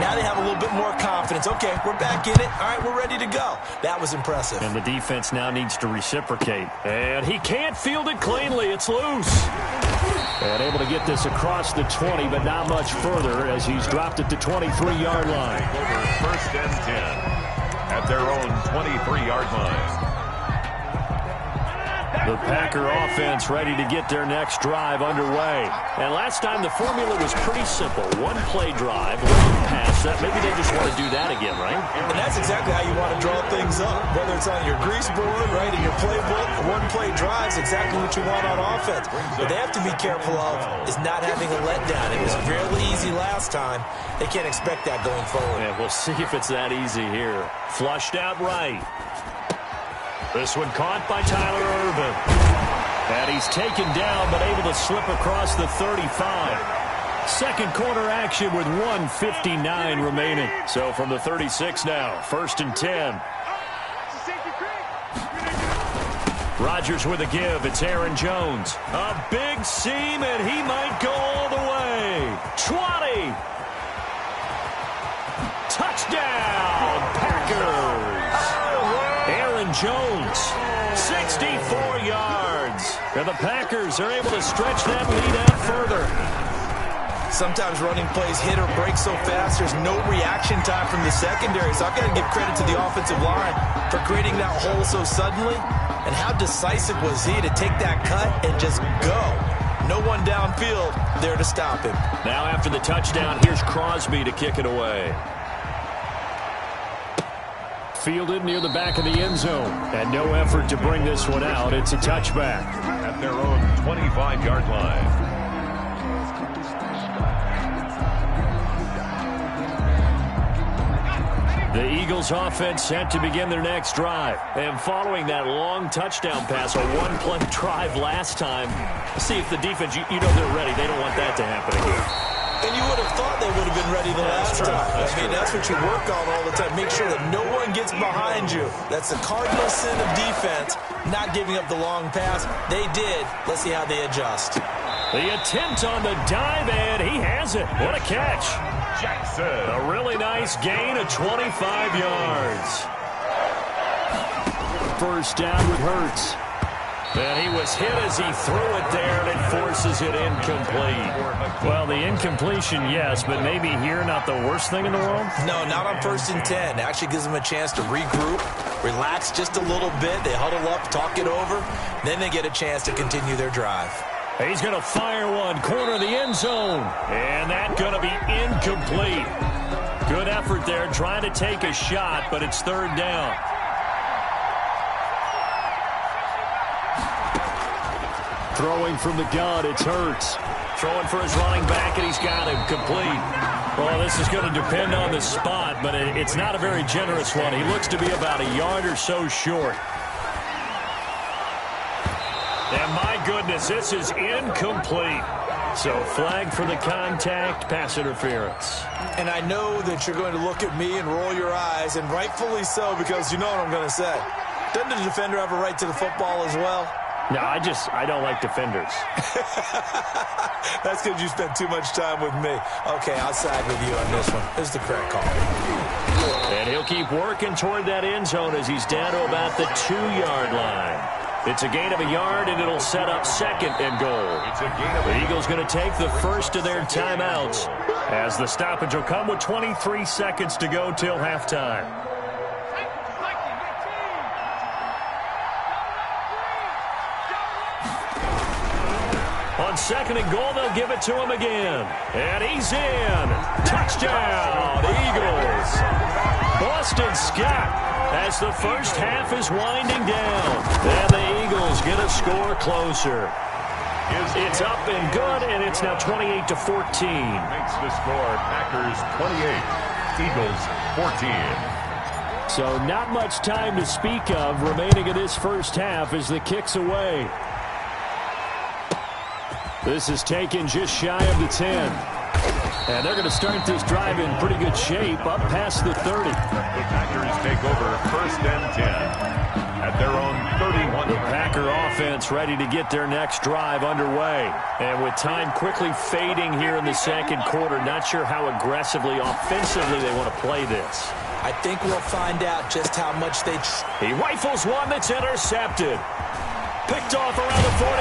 now they have a little bit more confidence. Okay, we're back in it. All right, we're ready to go. That was impressive. And the defense now needs to reciprocate. And he can't field it cleanly. It's loose. And able to get this across the 20, but not much further as he's dropped it to 23-yard line. Over 1st and 10 at their own 23-yard line. The Packer offense ready to get their next drive underway. And last time the formula was pretty simple. 1-play drive, 1 pass. Maybe they just want to do that again, right? And that's exactly how you want to draw things up. Whether it's on your grease board, right, in your playbook, 1-play drive is exactly what you want on offense. What they have to be careful of is not having a letdown. It was fairly easy last time. They can't expect that going forward. Yeah, we'll see if it's that easy here. Flushed out right. This one caught by Tyler Ervin. And he's taken down, but able to slip across the 35. Second quarter action with 1:59 remaining. So from the 36 now, 1st and 10. Rodgers with a give. It's Aaron Jones. A big seam, and he might go all the way. 20. Touchdown, Packers. Aaron Jones, 64 yards. And the Packers are able to stretch that lead out further. Sometimes running plays hit or break so fast, there's no reaction time from the secondary. So I've got to give credit to the offensive line for creating that hole so suddenly. And how decisive was he to take that cut and just go? No one downfield there to stop him. Now after the touchdown, here's Crosby to kick it away. Fielded near the back of the end zone. And no effort to bring this one out. It's a touchback. At their own 25-yard line. The Eagles offense set to begin their next drive. And following that long touchdown pass, a 1-play drive last time, see if the defense, you know they're ready. They don't want that to happen again. And you would have thought they would have been ready the last time. That's what you work on all the time. Make sure that no one gets behind you. That's the cardinal sin of defense, not giving up the long pass. They did. Let's see how they adjust. The attempt on the dive, and he has it. What a catch. Jackson. A really nice gain of 25 yards. First down with Hurts. And he was hit as he threw it there, and it forces it incomplete. Well, the incompletion, yes, but maybe here not the worst thing in the world? No, not on 1st and 10. It actually gives them a chance to regroup, relax just a little bit. They huddle up, talk it over. Then they get a chance to continue their drive. He's going to fire one, corner of the end zone. And that's going to be incomplete. Good effort there, trying to take a shot, but it's 3rd down. Throwing from the gun, it's Hurts. Throwing for his running back, and he's got him complete. Well, this is going to depend on the spot, but it's not a very generous one. He looks to be about a yard or so short. And my goodness, this is incomplete. So flag for the contact, pass interference. And I know that you're going to look at me and roll your eyes, and rightfully so, because you know what I'm going to say. Doesn't the defender have a right to the football as well? No, I don't like defenders. That's because you spent too much time with me. Okay, I'll side with you on this one. This is the correct call. And he'll keep working toward that end zone as he's down to about the 2-yard line. It's a gain of a yard, and it'll set up 2nd and goal. The Eagles going to take the first of their timeouts as the stoppage will come with 23 seconds to go till halftime. On 2nd and goal, they'll give it to him again. And he's in. Touchdown, Eagles. Boston Scott as the first half is winding down. And the Eagles get a score closer. It's up and good, and it's now 28-14. Makes the score Packers 28, Eagles 14. So not much time to speak of remaining in this first half as the kick's away. This is taken just shy of the 10. And they're going to start this drive in pretty good shape up past the 30. The Packers take over 1st and 10 at their own 31. The Packer offense ready to get their next drive underway. And with time quickly fading here in the second quarter, not sure how aggressively, offensively they want to play this. I think we'll find out just how much they... He rifles one that's intercepted. Picked off around the 41.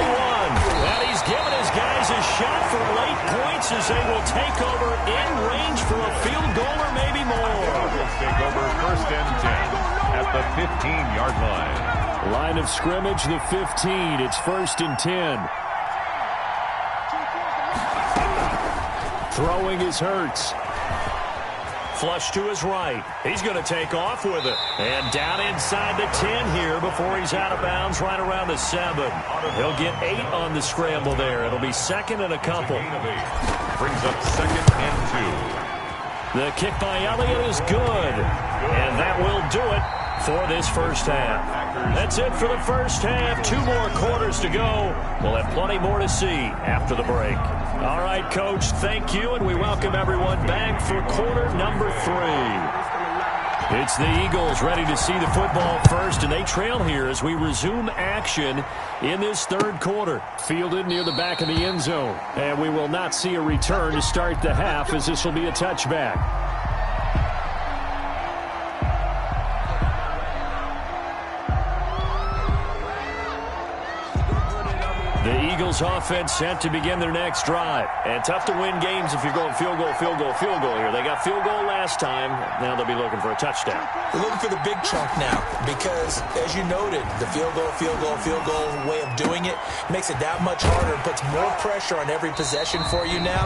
And he's given his guys a shot for late points as they will take over in range for a field goal or maybe more. Let's take over 1st and 10 at the 15-yard line. Line of scrimmage, the 15. It's 1st and 10. Throwing is Hurts. Flush to his right. He's going to take off with it. And down inside the 10 here before he's out of bounds right around the 7. He'll get 8 on the scramble there. It'll be 2nd and a couple. Brings up 2nd and 2. The kick by Elliott is good. And that will do it for this first half. That's it for the first half. 2 more quarters to go. We'll have plenty more to see after the break. All right, Coach, thank you, and we welcome everyone back for quarter number 3. It's the Eagles ready to see the football first, and they trail here as we resume action in this third quarter. Fielded near the back of the end zone, and we will not see a return to start the half as this will be a touchback. The Eagles offense set to begin their next drive. And tough to win games if you're going field goal, field goal, field goal here. They got field goal last time. Now they'll be looking for a touchdown. They're looking for the big chunk now because, as you noted, the field goal way of doing it makes it that much harder and puts more pressure on every possession for you now.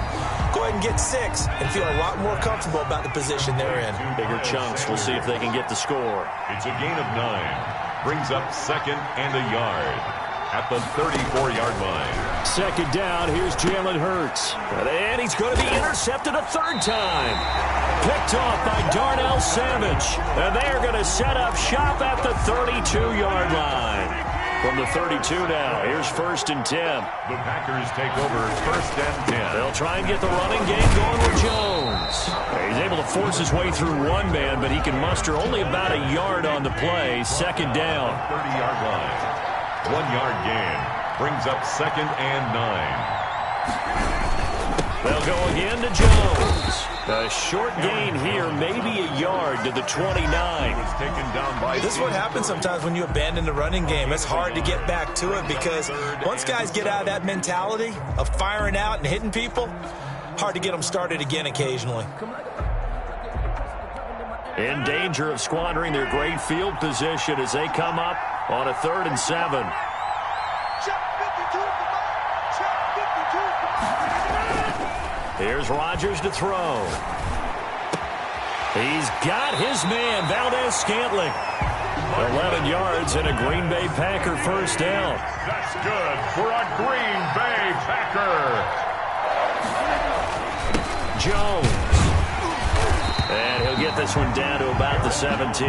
Go ahead and get 6 and feel a lot more comfortable about the position they're in. Bigger chunks. We'll see if they can get the score. It's a gain of 9. Brings up 2nd and a yard at the 34-yard line. Second down, here's Jalen Hurts. And he's going to be intercepted a 3rd time. Picked off by Darnell Savage. And they're going to set up shop at the 32-yard line. From the 32 now, here's 1st and 10. The Packers take over 1st and 10. They'll try and get the running game going with Jones. He's able to force his way through one man, but he can muster only about a yard on the play. Second down. 30-yard line. 1-yard gain. Brings up 2nd and 9. They'll go again to Jones. A short gain here, maybe a yard to the 29. Taken down by this is what happens sometimes when you abandon the running game. It's hard to get back to it because once guys get out of that mentality of firing out and hitting people, hard to get them started again occasionally. In danger of squandering their great field position as they come up on a 3rd and 7. Here's Rodgers to throw. He's got his man, Valdez-Scantling. 11 yards and a Green Bay Packer first down. That's good for a Green Bay Packer. Jones. And he'll get this one down to about the 17.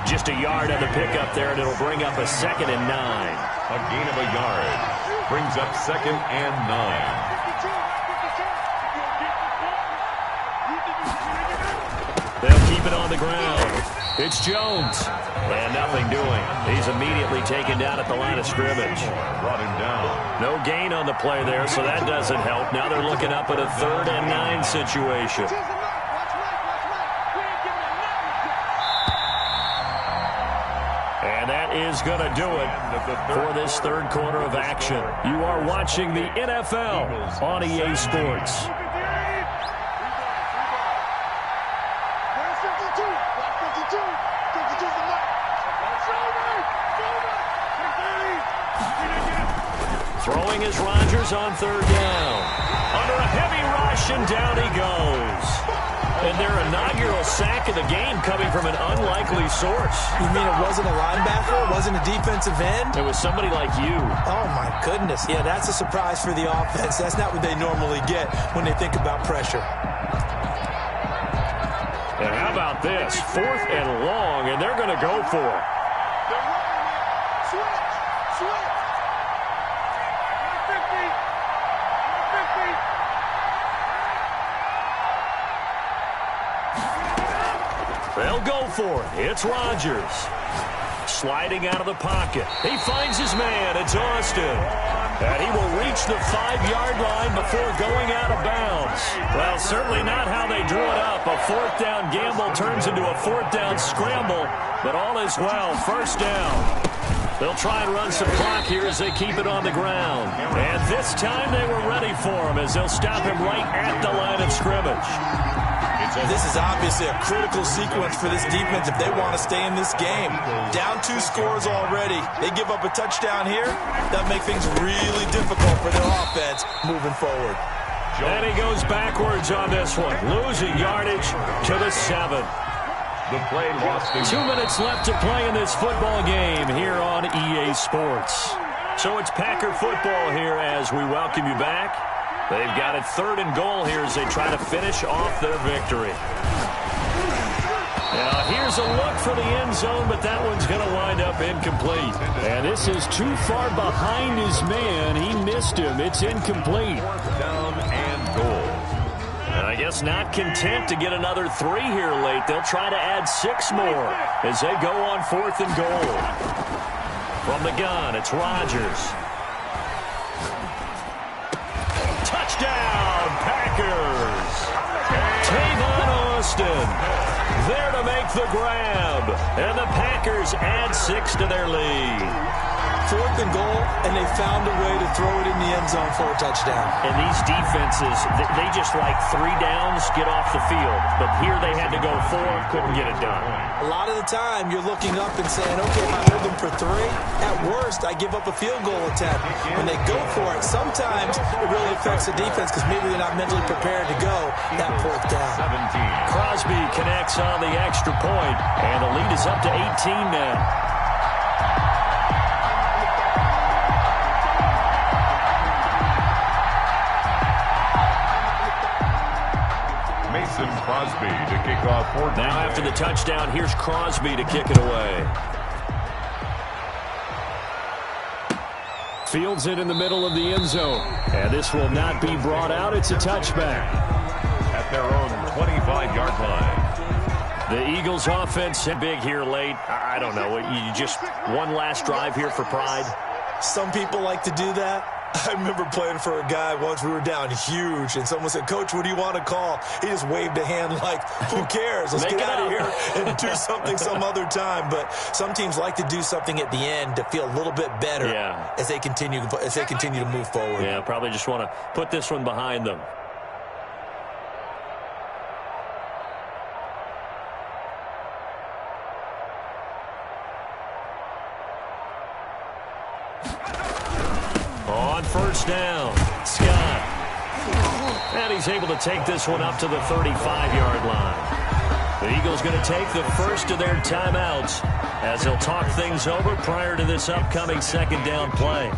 Just a yard on the pickup there, and it'll bring up a 2nd and 9. A gain of a yard. Brings up 2nd and 9. They'll keep it on the ground. It's Jones. And nothing doing. He's immediately taken down at the line of scrimmage. Brought him down. No gain on the play there, so that doesn't help. Now they're looking up at a 3rd and 9 situation. And that is going to do it for this third quarter of action. You are watching the NFL on EA Sports. Throwing is Rodgers on 3rd down. Under a heavy rush, and down he goes. And their inaugural sack of the game coming from an unlikely source. You mean it wasn't a linebacker? It wasn't a defensive end? It was somebody like you. Oh, my goodness. Yeah, that's a surprise for the offense. That's not what they normally get when they think about pressure. And how about this? 4th and long, and they're going to go for it. They'll go for it. It's Rodgers. Sliding out of the pocket. He finds his man. It's Austin. And he will reach the 5-yard line before going out of bounds. Well, certainly not how they drew it up. A 4th down gamble turns into a 4th down scramble. But all is well. 1st down. They'll try and run some clock here as they keep it on the ground. And this time they were ready for him as they'll stop him right at the line of scrimmage. This is obviously a critical sequence for this defense if they want to stay in this game. Down 2 scores already. They give up a touchdown here. That'll make things really difficult for their offense moving forward. And he goes backwards on this one. Losing yardage to the 7. The play lost. 2 minutes left to play in this football game here on EA Sports. So it's Packer football here as we welcome you back. They've got it 3rd and goal here as they try to finish off their victory. Now here's a look for the end zone, but that one's going to wind up incomplete. And this is too far behind his man. He missed him. It's incomplete. 4th down and goal. And I guess not content to get another 3 here late. They'll try to add 6 more as they go on 4th and goal. From the gun, it's Rodgers. Touchdown, Packers! Tavon Austin there to make the grab. And the Packers add 6 to their lead. 4th and goal, and they found a way to throw it in the end zone for a touchdown. And these defenses, they just like 3 downs, get off the field. But here they had to go 4, couldn't get it done. A lot of the time, you're looking up and saying, okay, if I hold them for 3, at worst, I give up a field goal attempt. When they go for it, sometimes it really affects the defense because maybe they're not mentally prepared to go that 4th down. 17. Crosby connects on the extra point, and the lead is up to 18 now. Crosby to kick off 4th. Now after the touchdown, here's Crosby to kick it away. Fields it in the middle of the end zone. And this will not be brought out. It's a touchback. At their own 25-yard line. The Eagles offense big here late. I don't know. You just one last drive here for pride. Some people like to do that. I remember playing for a guy once. We were down huge, and someone said, "Coach, what do you want to call?" He just waved a hand like, who cares? Let's get out of here and do something some other time. But some teams like to do something at the end to feel a little bit better as they continue to move forward. Yeah, probably just want to put this one behind them. On 1st down, Scott. And he's able to take this one up to the 35-yard line. The Eagles going to take the first of their timeouts as they'll talk things over prior to this upcoming 2nd down play.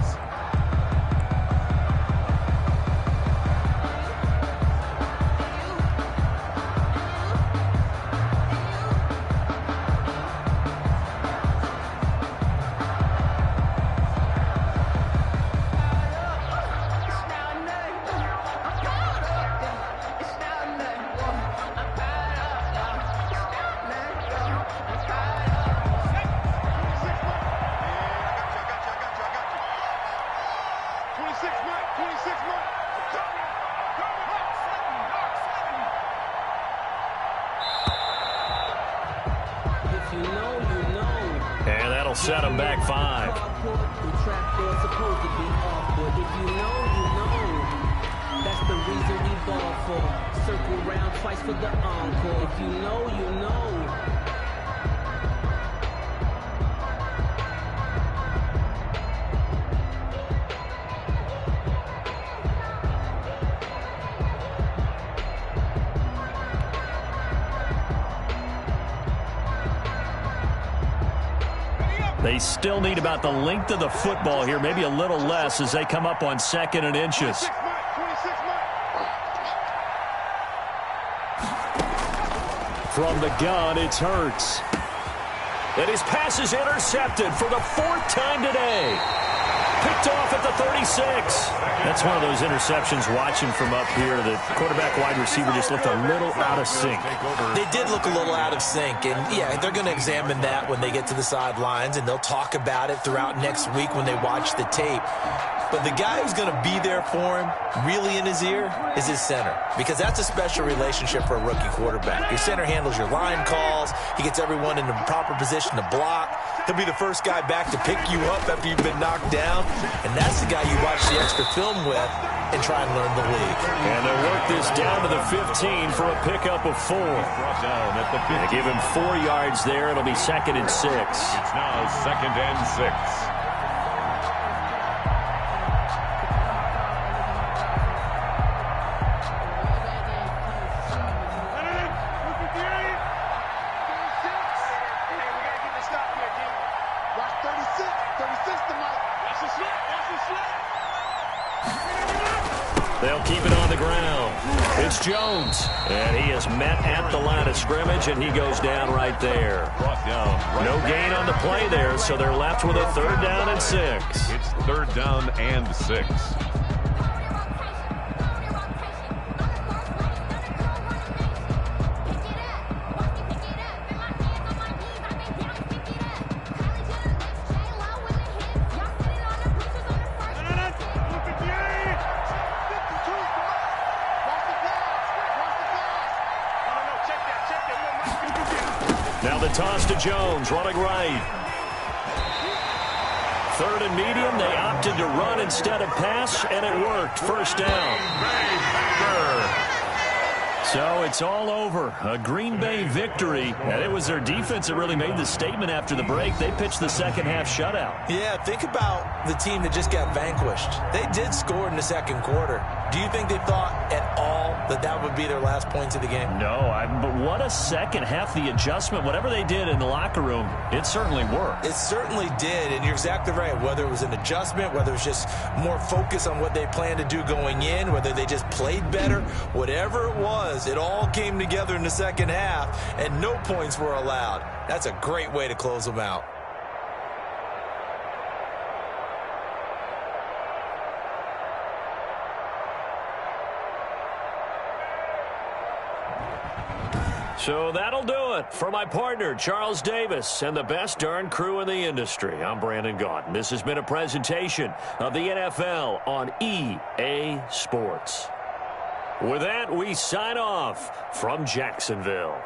And that'll set them back 5. That's the reason we ball for. Circle round twice for the encore. If you know, you know. They still need about the length of the football here, maybe a little less as they come up on 2nd and inches. From the gun, it's Hurts. And his pass is intercepted for the 4th time today. Picked off at the 36. That's one of those interceptions watching from up here. The quarterback wide receiver just looked a little out of sync. They did look a little out of sync. And, yeah, they're going to examine that when they get to the sidelines, and they'll talk about it throughout next week when they watch the tape. But the guy who's going to be there for him, really in his ear, is his center. Because that's a special relationship for a rookie quarterback. Your center handles your line calls. He gets everyone in the proper position to block. He'll be the first guy back to pick you up after you've been knocked down. And that's the guy you watch the extra film with and try and learn the league. And they'll work this down to the 15 for a pickup of 4. They give him 4 yards there. It'll be 2nd and 6. It's now 2nd and 6. They'll keep it on the ground. It's Jones. And he is met at the line of scrimmage, and he goes down right there. No gain on the play there, so they're left with a 3rd down and 6. It's 3rd down and 6. Now the toss to Jones, running right. 3rd and medium. They opted to run instead of pass, and it worked. 1st down. So it's all over. A Green Bay victory. And it was their defense that really made the statement after the break. They pitched the second half shutout. Yeah, think about the team that just got vanquished. They did score in the 2nd quarter. Do you think they thought at all that that would be their last points of the game? No, but what a second half. The adjustment, whatever they did in the locker room, it certainly worked. It certainly did, and you're exactly right. Whether it was an adjustment, whether it was just more focus on what they planned to do going in, whether they just played better, whatever it was, it all came together in the 2nd half, and no points were allowed. That's a great way to close them out. So that'll do it for my partner, Charles Davis, and the best darn crew in the industry. I'm Brandon Gaudin. This has been a presentation of the NFL on EA Sports. With that, we sign off from Jacksonville.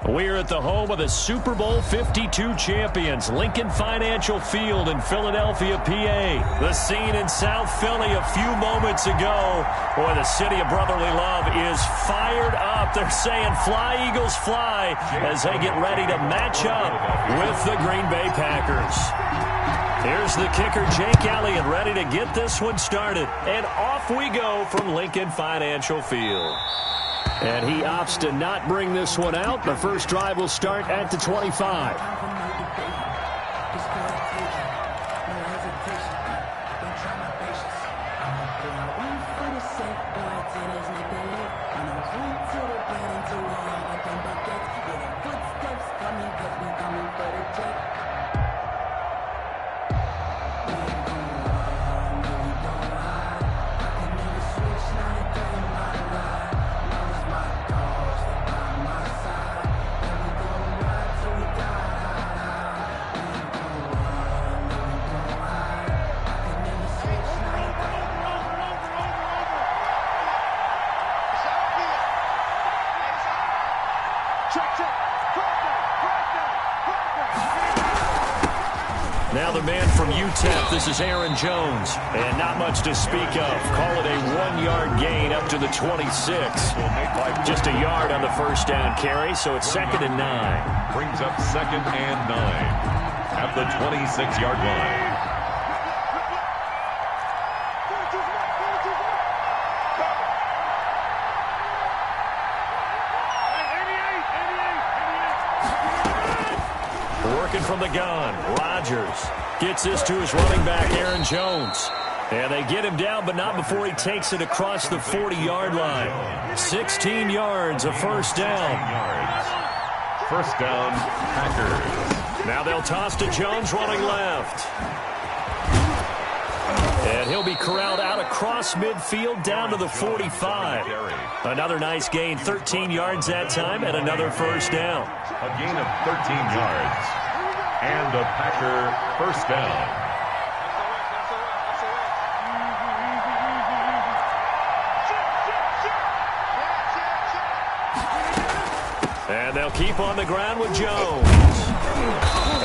We're at the home of the Super Bowl 52 champions, Lincoln Financial Field in Philadelphia, PA. The scene in South Philly a few moments ago. Boy, the city of brotherly love is fired up. They're saying, fly, Eagles, fly, as they get ready to match up with the Green Bay Packers. Here's the kicker, Jake Elliott, ready to get this one started. And off we go from Lincoln Financial Field. And he opts to not bring this one out. The first drive will start at the 25. Now the man from UTEP, this is Aaron Jones. And not much to speak of. Call it a 1-yard gain up to the 26. Just a yard on the first down carry, so it's 2nd and 9. Brings up 2nd and 9 at the 26-yard line. Working from the gun, Rodgers gets this to his running back, Aaron Jones. And they get him down, but not before he takes it across the 40-yard line. 16 yards, a first down. First down, Packers. Now they'll toss to Jones running left. And he'll be corralled out across midfield down to the 45. Another nice gain, 13 yards that time, and another first down. A gain of 13 yards. And a Packer first down. And they'll keep on the ground with Jones.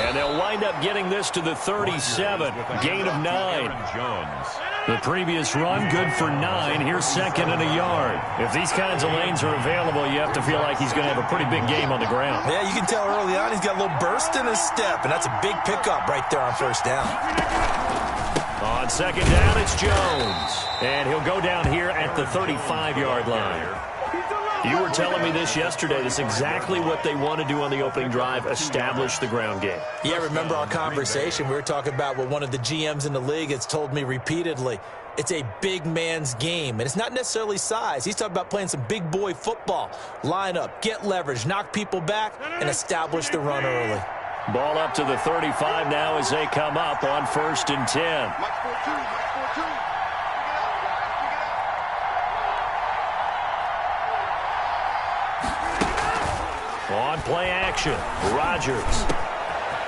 And they'll wind up getting this to the 37. Gain of 9. The previous run, good for 9. Here's 2nd and a yard. If these kinds of lanes are available, you have to feel like he's going to have a pretty big game on the ground. Yeah, you can tell early on he's got a little burst in his step, and that's a big pickup right there on first down. On 2nd down, it's Jones. And he'll go down here at the 35-yard line. You were telling me this yesterday. That's exactly what they want to do on the opening drive, establish the ground game. Yeah, remember our conversation? We were talking about what one of the GMs in the league has told me repeatedly. It's a big man's game, and it's not necessarily size. He's talking about playing some big boy football. Line up, get leverage, knock people back, and establish the run early. Ball up to the 35 now as they come up on 1st and 10. On play action, Rodgers.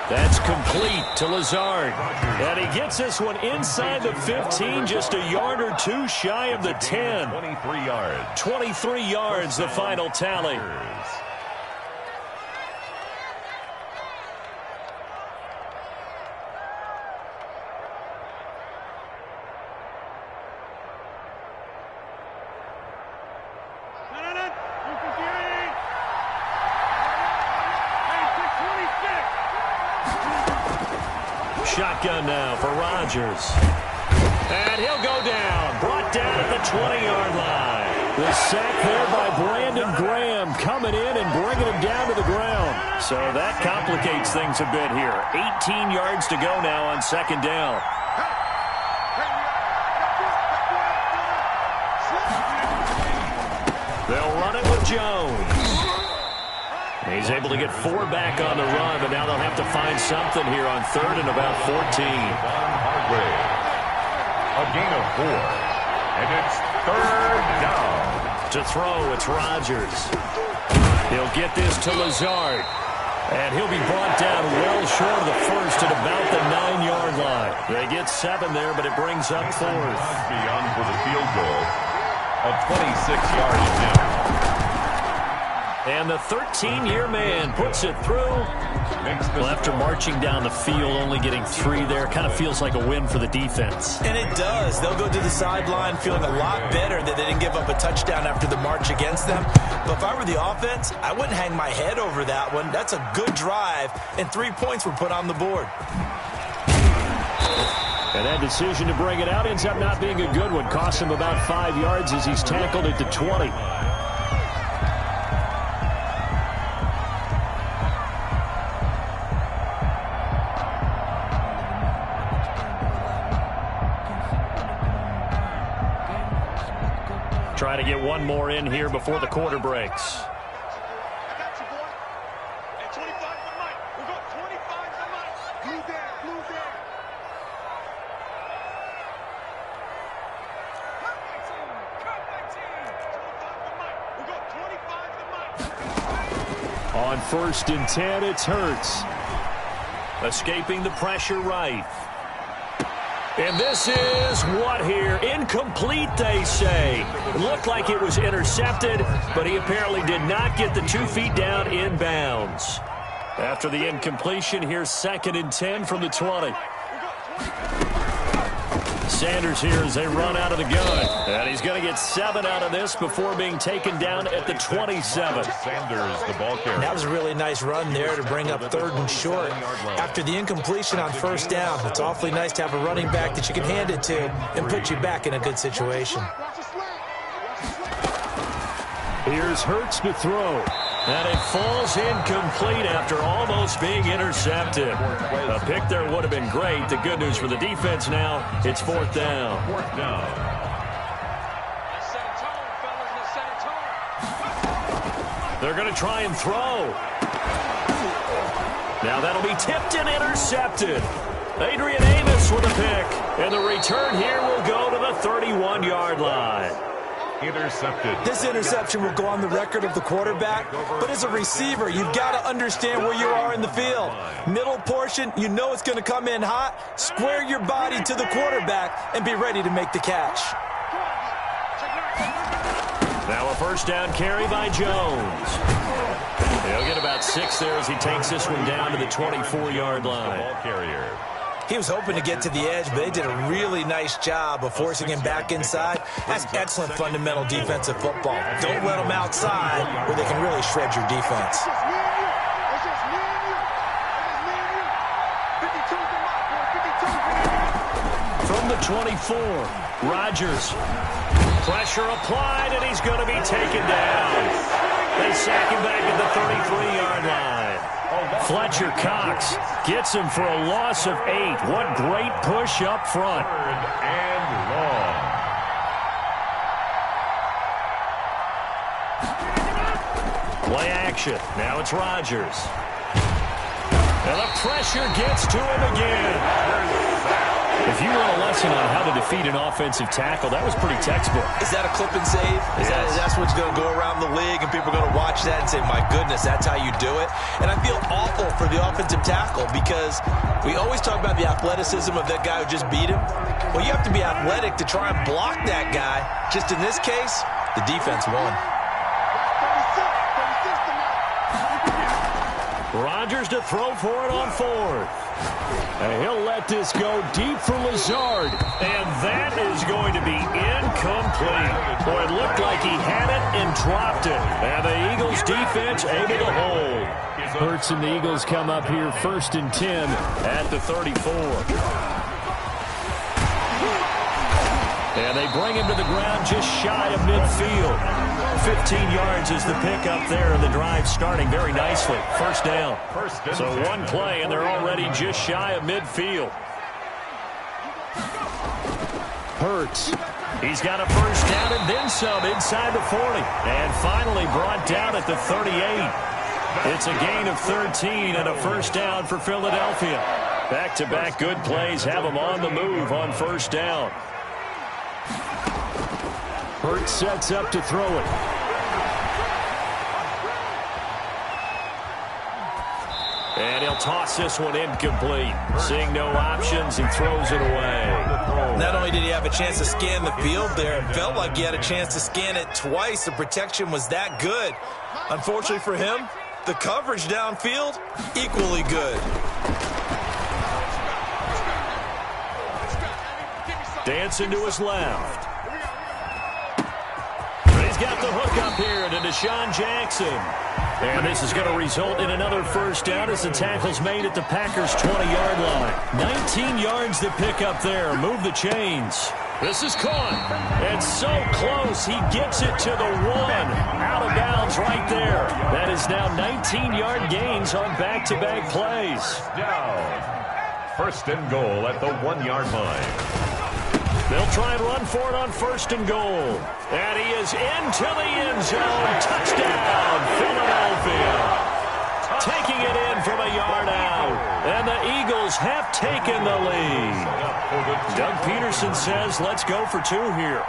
That's complete to Lazard. And he gets this one inside the 15, just a yard or two shy of the 10. 23 yards. 23 yards, the final tally. Shotgun now for Rodgers. And he'll go down. Brought down at the 20-yard line. The sack there by Brandon Graham coming in and bringing him down to the ground. So that complicates things a bit here. 18 yards to go now on 2nd down. They'll run it with Jones. He's able to get 4 back on the run, but now they'll have to find something here on 3rd and about 14. A gain of 4. And it's 3rd down. To throw, it's Rodgers. He'll get this to Lazard. And he'll be brought down well short of the first at about the 9-yard line. They get 7 there, but it brings up 4th. Beyond for the field goal. A 26-yard attempt. And the 13-year man puts it through. Well, after marching down the field, only getting 3 there, kind of feels like a win for the defense. And it does. They'll go to the sideline feeling a lot better that they didn't give up a touchdown after the march against them. But if I were the offense, I wouldn't hang my head over that one. That's a good drive, and 3 points were put on the board. And that decision to bring it out ends up not being a good one. Costs him about 5 yards as he's tackled at the 20. Try to get one more in here before the quarter breaks. On 1st and 10, it's Hurts. Escaping the pressure right. And this is what here? Incomplete, they say. It looked like it was intercepted, but he apparently did not get the 2 feet down in bounds. After the incompletion, here's 2nd and 10 from the 20. Sanders here as they run out of the gun. And he's going to get 7 out of this before being taken down at the 27. Sanders, the ball carrier. That was a really nice run there to bring up 3rd and short. After the incompletion on 1st down, it's awfully nice to have a running back that you can hand it to and put you back in a good situation. Here's Hurts to throw. And it falls incomplete after almost being intercepted. A pick there would have been great. The good news for the defense now, it's 4th down. 4th down. They're going to try and throw. Now that'll be tipped and intercepted. Adrian Amos with a pick. And the return here will go to the 31-yard line. Intercepted. This interception will go on the record of the quarterback, but as a receiver, you've got to understand where you are in the field. Middle portion, you know it's going to come in hot. Square your body to the quarterback and be ready to make the catch. Now a 1st down carry by Jones. He'll get about 6 there as he takes this one down to the 24-yard line. Ball carrier. He was hoping to get to the edge, but they did a really nice job of forcing him back inside. That's excellent fundamental defensive football. Don't let them outside where they can really shred your defense. From the 24, Rodgers. Pressure applied, and he's going to be taken down. They sack him back at the 33-yard line. Fletcher Cox gets him for a loss of 8. What great push up front. 3rd and long. Play action. Now it's Rodgers. And the pressure gets to him again. If you want a lesson on how to defeat an offensive tackle, that was pretty textbook. Is that a clip and save? That's what's going to go around the league, and people are going to watch that and say, my goodness, that's how you do it? And I feel awful for the offensive tackle because we always talk about the athleticism of that guy who just beat him. Well, you have to be athletic to try and block that guy. Just in this case, the defense won. Rodgers to throw for it on 4th. And he'll let this go deep for Lazard. And that is going to be incomplete. Boy, it looked like he had it and dropped it. And the Eagles defense able to hold. Hurts and the Eagles come up here 1st and 10 at the 34. And they bring him to the ground just shy of midfield. 15 yards is the pickup there, and the drive starting very nicely. 1st down. So one play, and they're already just shy of midfield. Hurts. He's got a 1st down and then some inside the 40. And finally brought down at the 38. It's a gain of 13 and a 1st down for Philadelphia. Back-to-back good plays have them on the move on 1st down. Hurts sets up to throw it. And he'll toss this one incomplete. Seeing no options, he throws it away. Not only did he have a chance to scan the field there, it felt like he had a chance to scan it twice. The protection was that good. Unfortunately for him, the coverage downfield, equally good. Dancing to his left. He's got the hook up here to Deshaun Jackson. And this is going to result in another first down as the tackle's made at the Packers' 20-yard line. 19 yards to pick up there. Move the chains. This is caught. It's so close. He gets it to the 1. Out of bounds right there. That is now 19-yard gains on back-to-back plays. Down. First and goal at the 1-yard line. They'll try and run for it on first and goal. And he is into the end zone. Touchdown, Philadelphia. Taking it in from a yard out. And the Eagles have taken the lead. Doug Peterson says, let's go for 2 here.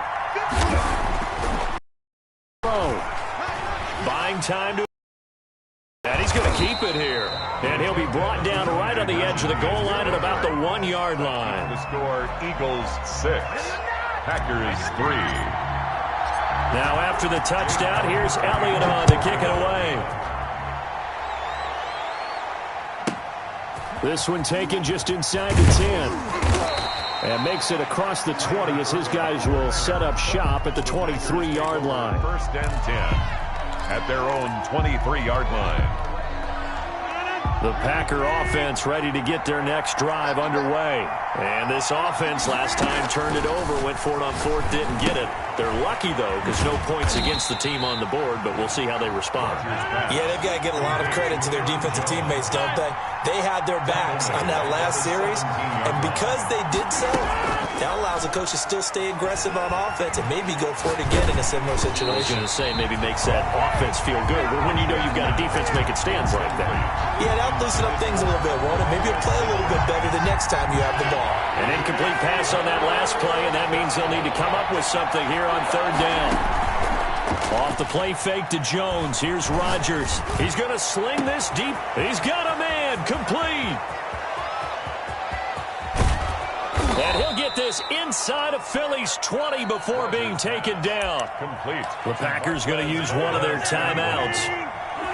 Buying time to... And he's going to keep it here. And he'll be brought down right on the edge of the goal line at about the 1-yard line. The score, Eagles 6, Packers 3. Now after the touchdown, here's Elliott on to kick it away. This one taken just inside the 10. And makes it across the 20 as his guys will set up shop at the 23-yard line. First and 10 at their own 23-yard line. The Packer offense ready to get their next drive underway. And this offense last time turned it over, went for it on 4th, didn't get it. They're lucky, though, because no points against the team on the board, but we'll see how they respond. Yeah, they've got to give a lot of credit to their defensive teammates, don't they? They had their backs on that last series, and because they did so, that allows the coach to still stay aggressive on offense and maybe go for it again in a similar situation. I was going to say maybe makes that offense feel good, but when you know you've got a defense making stands like that. Yeah, that'll loosen up things a little bit, won't it? Maybe you'll play a little bit better the next time you have the ball. An incomplete pass on that last play, and that means they'll need to come up with something here on 3rd down. Off the play fake to Jones. Here's Rodgers. He's going to sling this deep. He's got a man. Complete. And he'll get this inside of Philly's 20 before being taken down. Complete. The Packers going to use one of their timeouts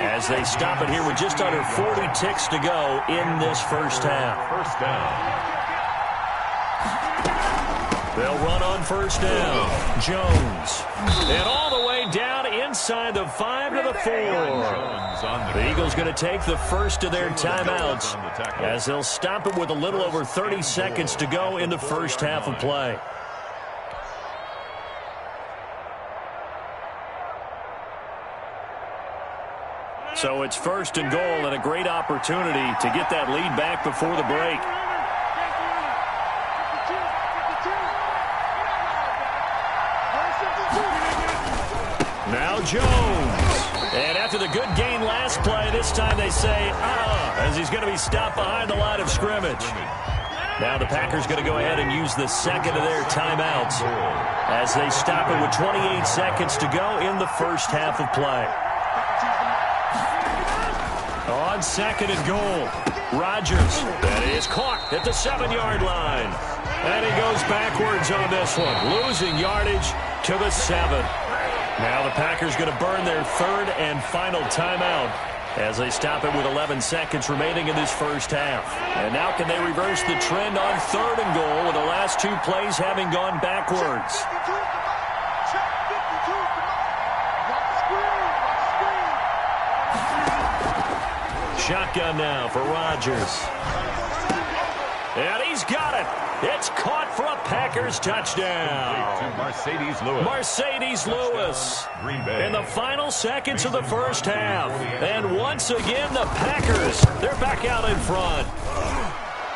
as they stop it here with just under 40 ticks to go in this first half. First down. They'll run on first down. Jones. And all the way down inside the 5 to the 4. The Eagles going to take the first of their timeouts as they'll stop it with a little over 30 seconds to go in the first half of play. So it's first and goal and a great opportunity to get that lead back before the break. Now Jones. And after the good gain last play, this time they say, as he's going to be stopped behind the line of scrimmage. Now the Packers going to go ahead and use the second of their timeouts as they stop it with 28 seconds to go in the first half of play. On second and goal, Rodgers. That is caught at the 7-yard line. And he goes backwards on this one, losing yardage to the 7. Now the Packers going to burn their 3rd and final timeout as they stop it with 11 seconds remaining in this first half. And now can they reverse the trend on 3rd and goal with the last 2 plays having gone backwards? Shotgun now for Rodgers. And he's got it. It's caught for a Packers touchdown. Mercedes Lewis. Mercedes Lewis in the final seconds of the first half. And once again, the Packers, they're back out in front.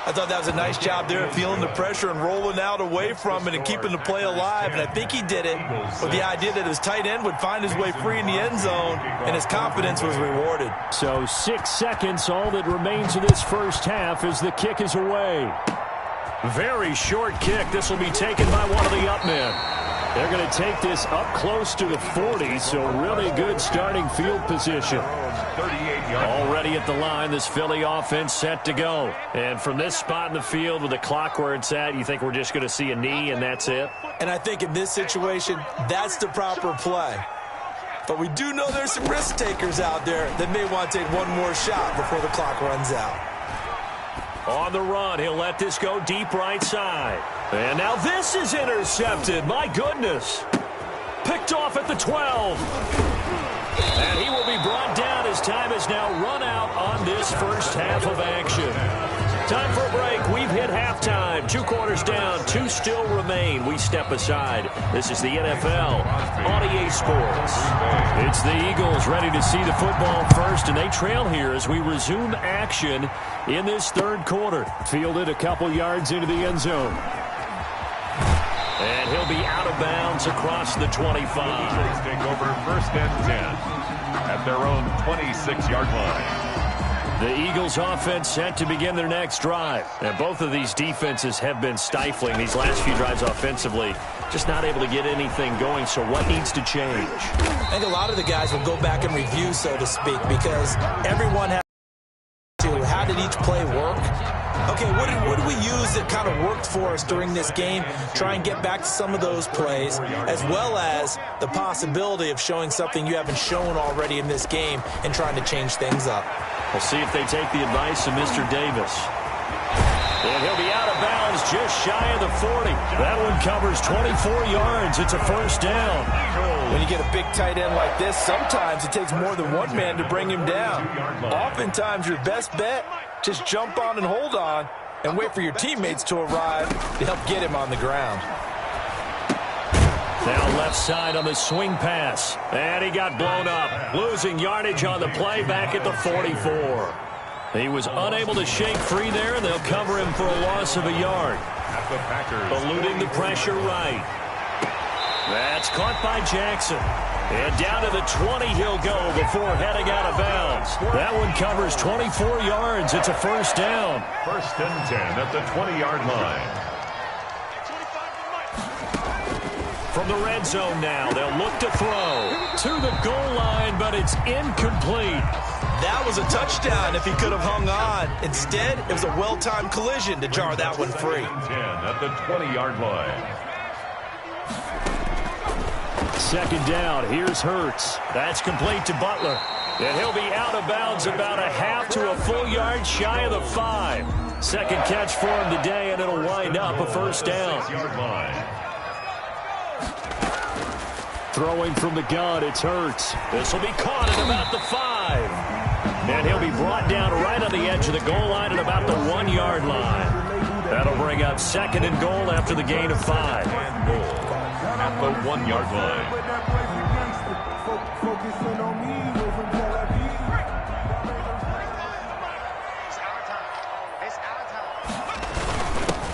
I thought that was a nice job there, feeling the pressure and rolling out away from it and keeping the play alive. And I think he did it with the idea that his tight end would find his way free in the end zone, and his confidence was rewarded. So 6 seconds, all that remains of this first half as the kick is away. Very short kick. This will be taken by one of the up men. They're going to take this up close to the 40, so really good starting field position. 38 Already at the line, this Philly offense set to go. And from this spot in the field with the clock where it's at, you think we're just going to see a knee and that's it? And I think in this situation, that's the proper play. But we do know there's some risk takers out there that may want to take one more shot before the clock runs out. On the run, he'll let this go deep right side. And now this is intercepted. My goodness. Picked off at the 12. And he will be brought down as time has now run out on this first half of action. Time for a break. We've hit halftime. 2 quarters down. 2 still remain. We step aside. This is the NFL on EA Sports. It's the Eagles ready to see the football first, and they trail here as we resume action in this third quarter. Fielded a couple yards into the end zone. And he'll be out of bounds across the 25. Eagles take over first and 10 at their own 26-yard line. The Eagles offense set to begin their next drive. And both of these defenses have been stifling these last few drives offensively. Just not able to get anything going. So what needs to change? I think a lot of the guys will go back and review, so to speak, because everyone has to. How did each play work? Okay, what did we use that kind of worked for us during this game? Try and get back to some of those plays, as well as the possibility of showing something you haven't shown already in this game and trying to change things up. We'll see if they take the advice of Mr. Davis. And he'll be out of bounds just shy of the 40. That one covers 24 yards. It's a first down. When you get a big tight end like this, sometimes it takes more than one man to bring him down. Oftentimes, your best bet, just jump on and hold on and wait for your teammates to arrive to help get him on the ground. Now left side on the swing pass. And he got blown up. Losing yardage on the play back at the 44. He was unable to shake free there, and they'll cover him for a loss of a yard. Eluding the pressure right. That's caught by Jackson. And down to the 20 he'll go before heading out of bounds. That one covers 24 yards. It's a first down. First and 10 at the 20-yard line. From the red zone now, they'll look to throw to the goal line, but it's incomplete. That was a touchdown if he could have hung on. Instead, it was a well-timed collision to jar that one free. 10 at the 20-yard line. Second down, here's Hurts. That's complete to Butler. And he'll be out of bounds about a half to a full yard shy of the 5. Second catch for him today, and it'll wind up a first down. Throwing from the gun, it's Hurts. This will be caught at about the 5. And he'll be brought down right on the edge of the goal line at about the 1-yard line. That'll bring up second and goal after the gain of 5. At the 1-yard line.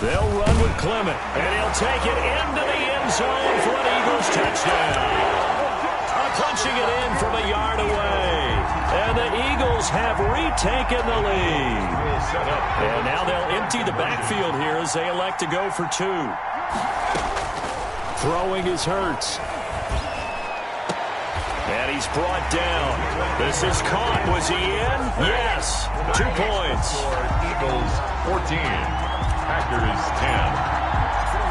They'll run with Clement, and he'll take it into the end zone for an Eagles touchdown. Punching it in from a yard away. And the Eagles have retaken the lead. And now they'll empty the backfield here as they elect to go for 2. Throwing is Hurts. And he's brought down. This is caught. Was he in? Yes. 2 points. Eagles 14. Packers 10.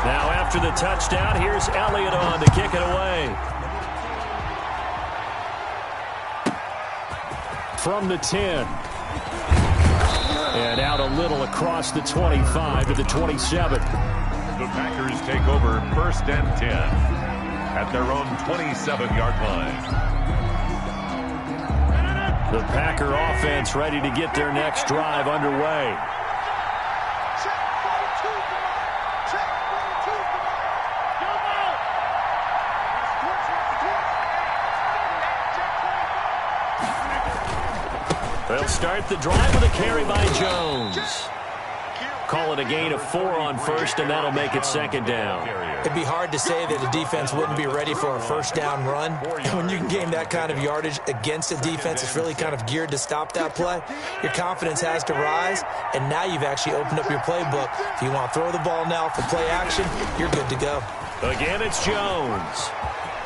Now after the touchdown, here's Elliott on to kick it away. From the 10. And out a little across the 25 to the 27. The Packers take over first and 10 at their own 27-yard line. The Packer offense ready to get their next drive underway. They'll start the drive with a carry by Jones. Call it a gain of 4 on first, and that'll make it second down. It'd be hard to say that a defense wouldn't be ready for a first down run. And when you can gain that kind of yardage against a defense that's really kind of geared to stop that play, your confidence has to rise, and now you've actually opened up your playbook. If you want to throw the ball now for play action, you're good to go. Again, it's Jones.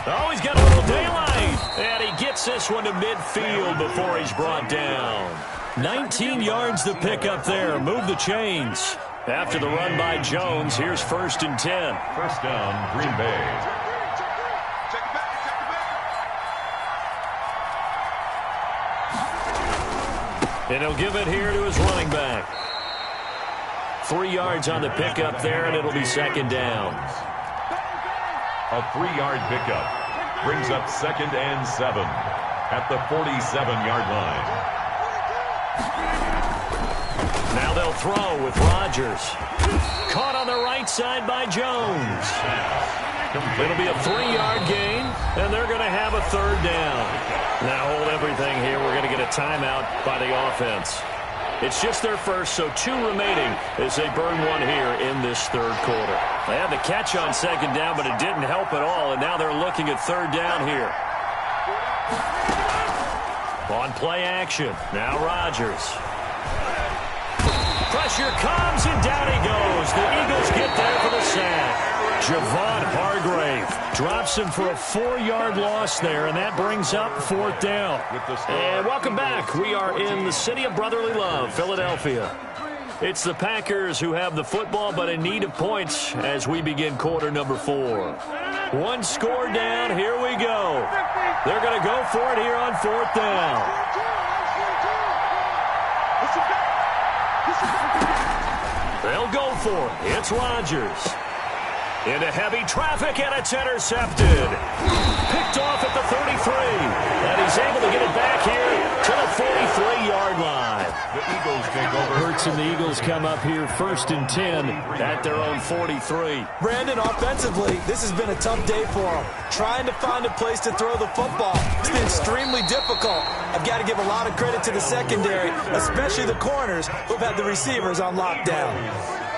Oh, he's got a little daylight. And he gets this one to midfield before he's brought down. 19 yards to pick up there. Move the chains. After the run by Jones, here's 1st and 10. First down, Green Bay. And he'll give it here to his running back. 3 yards on the pickup there, and it'll be 2nd down. A 3-yard pickup brings up 2nd and 7 at the 47-yard line. Now they'll throw with Rodgers. Caught on the right side by Jones. It'll be a 3-yard gain, and they're going to have a 3rd down. Now hold everything here. We're going to get a timeout by the offense. It's just their first, so 2 remaining as they burn one here in this 3rd quarter. They had the catch on 2nd down, but it didn't help at all, and now they're looking at 3rd down here. On play action, now Rodgers. Pressure comes, and down he goes. The Eagles get there for the sack. Javon Hargrave drops him for a 4-yard loss there, and that brings up 4th down. And welcome back. We are in the city of brotherly love, Philadelphia. It's the Packers who have the football, but in need of points as we begin quarter number 4. 1 score down. Here we go. They're going to go for it here on 4th down. They'll go for it. It's Rodgers. Into heavy traffic, and it's intercepted. Picked off at the 33. And he's able to get it back here to the 43-yard line. The Eagles take over. Hurts and the Eagles come up here 1st and 10 at their own 43. Brandon, offensively, this has been a tough day for them. Trying to find a place to throw the football. It's been extremely difficult. I've got to give a lot of credit to the secondary, especially the corners who've had the receivers on lockdown.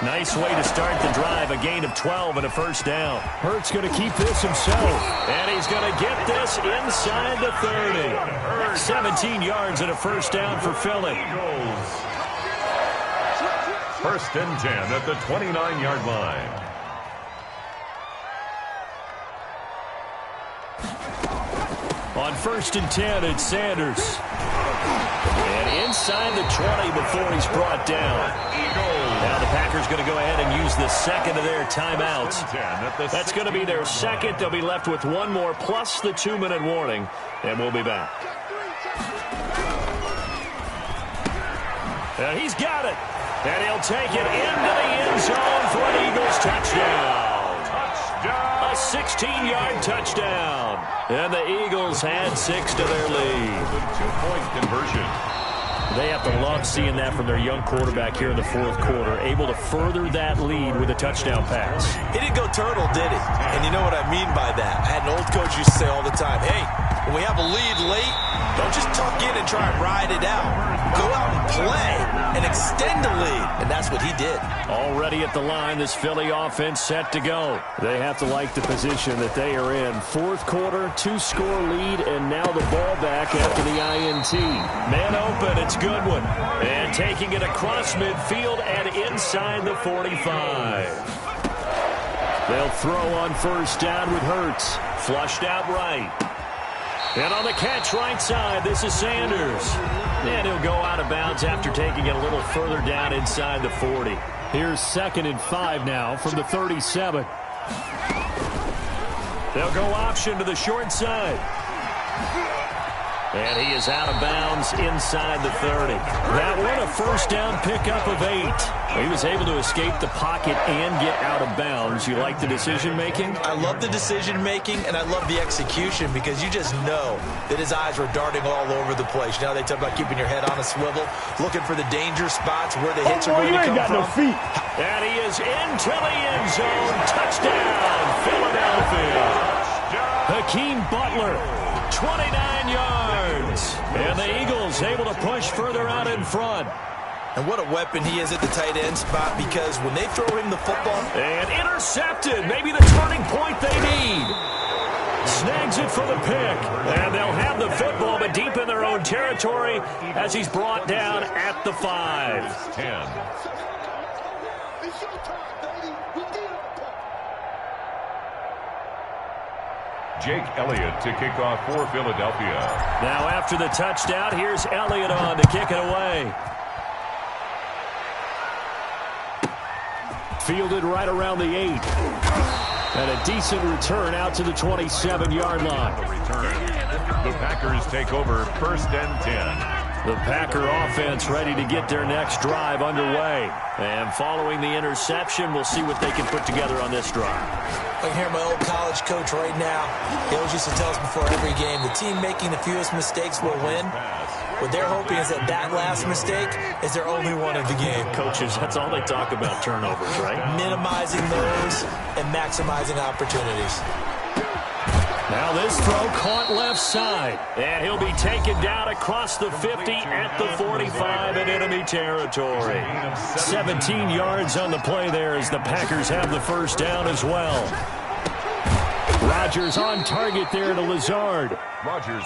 Nice way to start the drive, a gain of 12 and a 1st down. Hurts going to keep this himself. And he's going to get this inside the 30. 17 yards and a 1st down for Philly. 1st and 10 at the 29-yard line. On 1st and 10, it's Sanders. And inside the 20 before he's brought down. Now the Packers going to go ahead and use the 2nd of their timeouts. That's going to be their 2nd. They'll be left with 1 more plus the 2-minute warning. And we'll be back. And he's got it. And he'll take it into the end zone for an Eagles touchdown. A 16-yard touchdown. And the Eagles had 6 to their lead. 2-point conversion. They have to love seeing that from their young quarterback here in the 4th quarter, able to further that lead with a touchdown pass. He didn't go turtle, did he? And you know what I mean by that. I had an old coach used to say all the time, hey, when we have a lead late, don't just tuck in and try and ride it out. Go out and play and extend the lead. And that's what he did. Already at the line, this Philly offense set to go. They have to like the position that they are in. 4th quarter, 2-score lead, and now the ball back after the INT. Man open, it's Goodwin. And taking it across midfield and inside the 45. They'll throw on 1st down with Hurts. Flushed out right. And on the catch right side, this is Sanders. And he'll go out of bounds after taking it a little further down inside the 40. Here's 2nd and 5 now from the 37. They'll go option to the short side. And he is out of bounds inside the 30. That one a 1st down pickup of 8. He was able to escape the pocket and get out of bounds. You like the decision-making? I love the decision-making, and I love the execution because you just know that his eyes were darting all over the place. You know, they talk about keeping your head on a swivel, looking for the danger spots where the hits are going to come from. No feet. And he is into the end zone. Touchdown, Philadelphia. Hakeem Butler, 29 yards. And the Eagles able to push further out in front. And what a weapon he is at the tight end spot, because when they throw him the football. And intercepted. Maybe the turning point they need. Snags it for the pick. And they'll have the football, but deep in their own territory as he's brought down at the 5. 10. Jake Elliott to kick off for Philadelphia. Now after the touchdown, here's Elliott on to kick it away. Fielded right around the 8. And a decent return out to the 27-yard line. The Packers take over 1st and 10. The Packer offense ready to get their next drive underway. And following the interception, we'll see what they can put together on this drive. I can hear my old college coach right now. He always used to tell us before every game, the team making the fewest mistakes will win. What they're hoping is that last mistake is their only one of the game. Coaches, that's all they talk about, turnovers, right? Minimizing those and maximizing opportunities. Now this throw caught left side. And he'll be taken down across the 50 at the 45 in enemy territory. 17 yards on the play there as the Packers have the first down as well. Rodgers on target there to Lazard.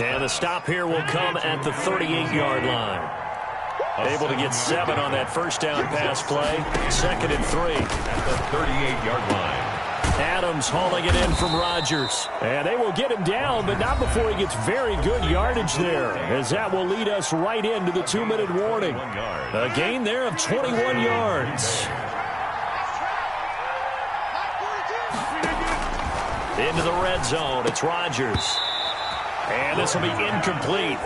And the stop here will come at the 38-yard line. Able to get 7 on that first down pass play. 2nd and 3. At the 38-yard line. Adams hauling it in from Rodgers. And they will get him down, but not before he gets very good yardage there, as that will lead us right into the 2-minute warning. A gain there of 21 yards. Into the red zone. It's Rodgers. And this will be incomplete.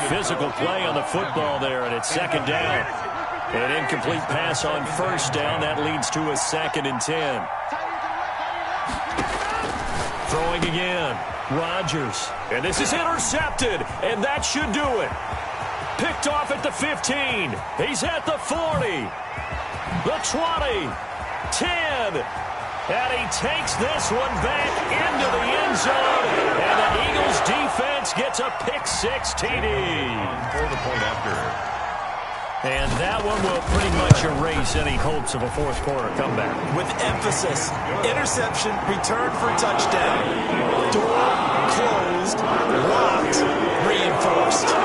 Physical play on the football there, and it's 2nd down. An incomplete pass on 1st down. That leads to a 2nd and 10. Throwing again. Rodgers. And this is intercepted. And that should do it. Picked off at the 15. He's at the 40. The 20. 10. And he takes this one back into the end zone. And the Eagles defense gets a pick-6 TD. For the point after. And that one will pretty much erase any hopes of a fourth-quarter comeback. With emphasis, interception, return for touchdown. Door closed, locked, reinforced.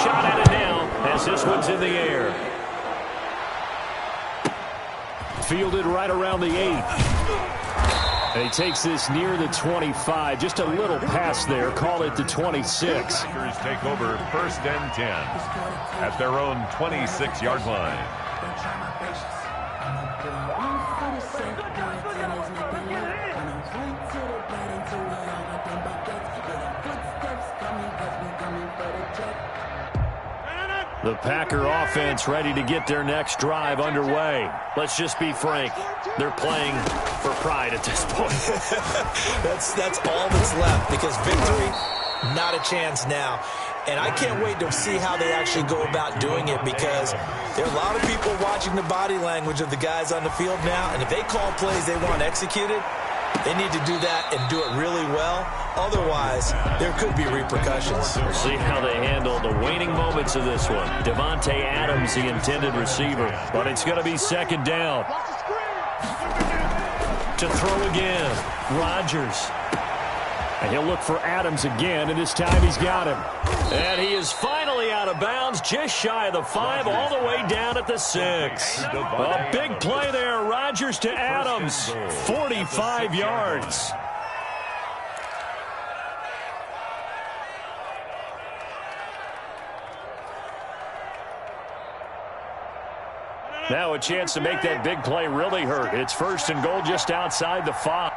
Shot at it now as this one's in the air. Fielded right around the 8. And he takes this near the 25. Just a little pass there. Call it the 26. Packers take over 1st and 10 at their own 26-yard line. The Packer offense ready to get their next drive underway. Let's just be frank. They're playing for pride at this point. That's all that's left, because victory, not a chance now. And I can't wait to see how they actually go about doing it, because there are a lot of people watching the body language of the guys on the field now, and if they call plays they want executed, they need to do that and do it really well. Otherwise, there could be repercussions. We'll see how they handle the waning moments of this one. Davante Adams, the intended receiver, but it's going to be 2nd down. To throw again, Rodgers. And he'll look for Adams again, and this time he's got him. And he is finally out of bounds, just shy of the 5, all the way down at the 6. A big play there, Rodgers to Adams, 45 yards. Now a chance to make that big play really hurt. It's 1st and goal just outside the 5.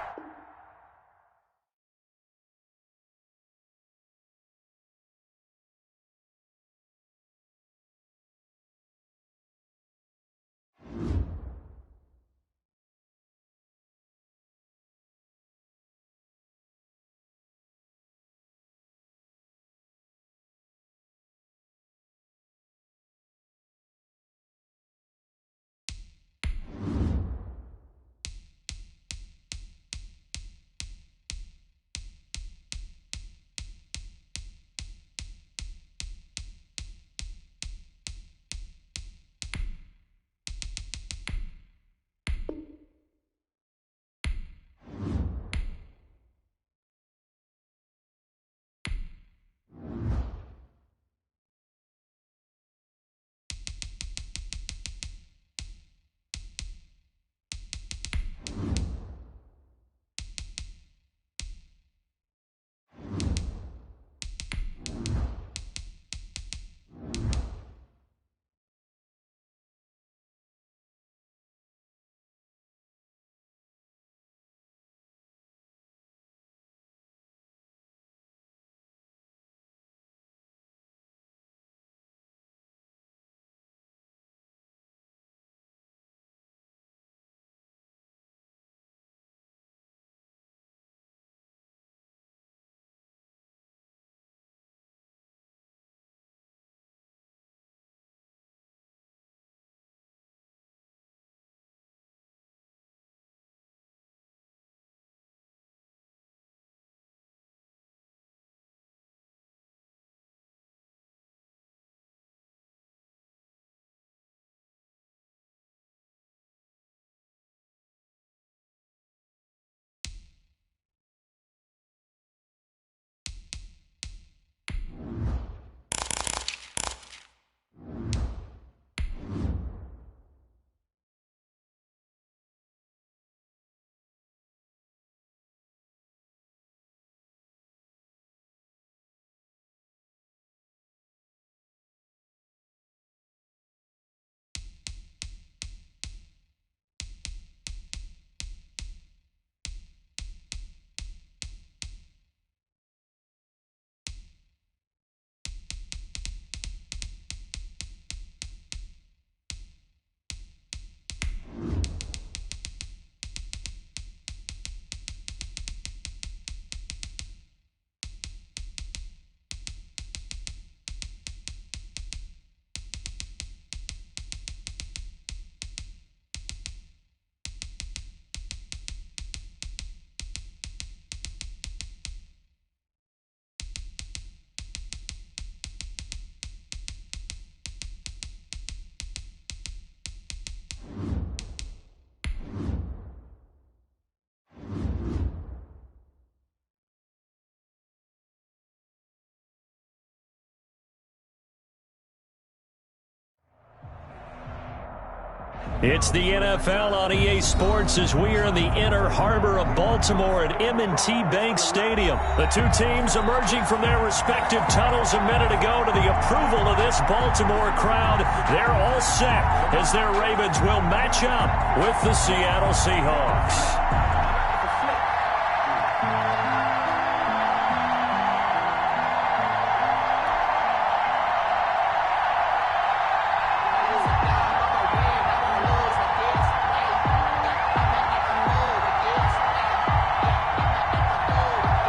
It's the NFL on EA Sports as we are in the inner harbor of Baltimore at M&T Bank Stadium. The two teams emerging from their respective tunnels a minute ago to the approval of this Baltimore crowd. They're all set as their Ravens will match up with the Seattle Seahawks.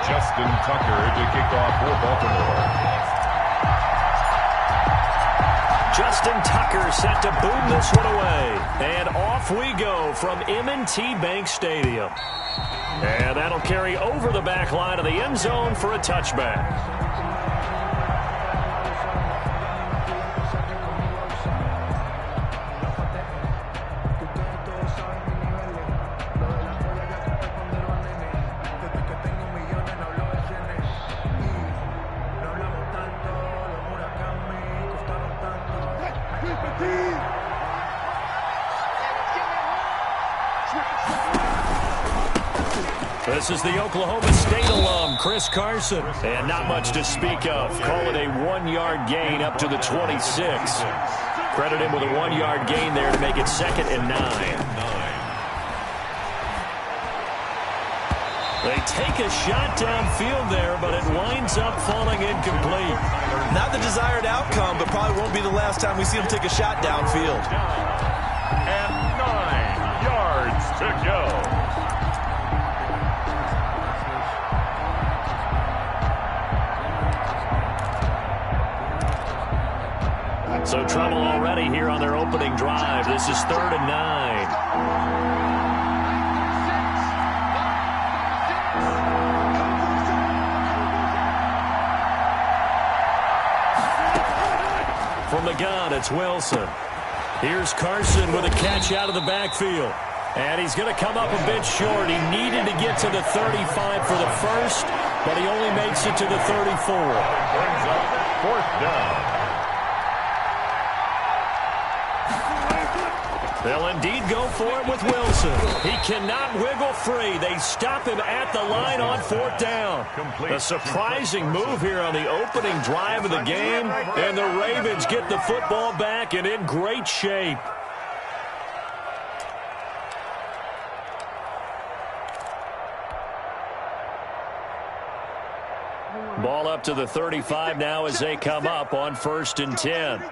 Justin Tucker to kick off for Baltimore. Justin Tucker set to boom this one away. And off we go from M&T Bank Stadium. And that'll carry over the back line of the end zone for a touchback. This is the Oklahoma State alum, Chris Carson. And not much to speak of. Call it a 1-yard gain up to the 26. Credit him with a 1-yard gain there to make it 2nd and 9. They take a shot downfield there, but it winds up falling incomplete. Not the desired outcome, but probably won't be the last time we see him take a shot downfield. And 9 yards to go. So trouble already here on their opening drive. This is 3rd and 9. From the gun, it's Wilson. Here's Carson with a catch out of the backfield. And he's going to come up a bit short. He needed to get to the 35 for the first, but he only makes it to the 34. Brings up 4th down. They'll indeed go for it with Wilson. He cannot wiggle free. They stop him at the line on 4th down. A surprising move here on the opening drive of the game, and the Ravens get the football back and in great shape. Ball up to the 35 now as they come up on 1st and 10.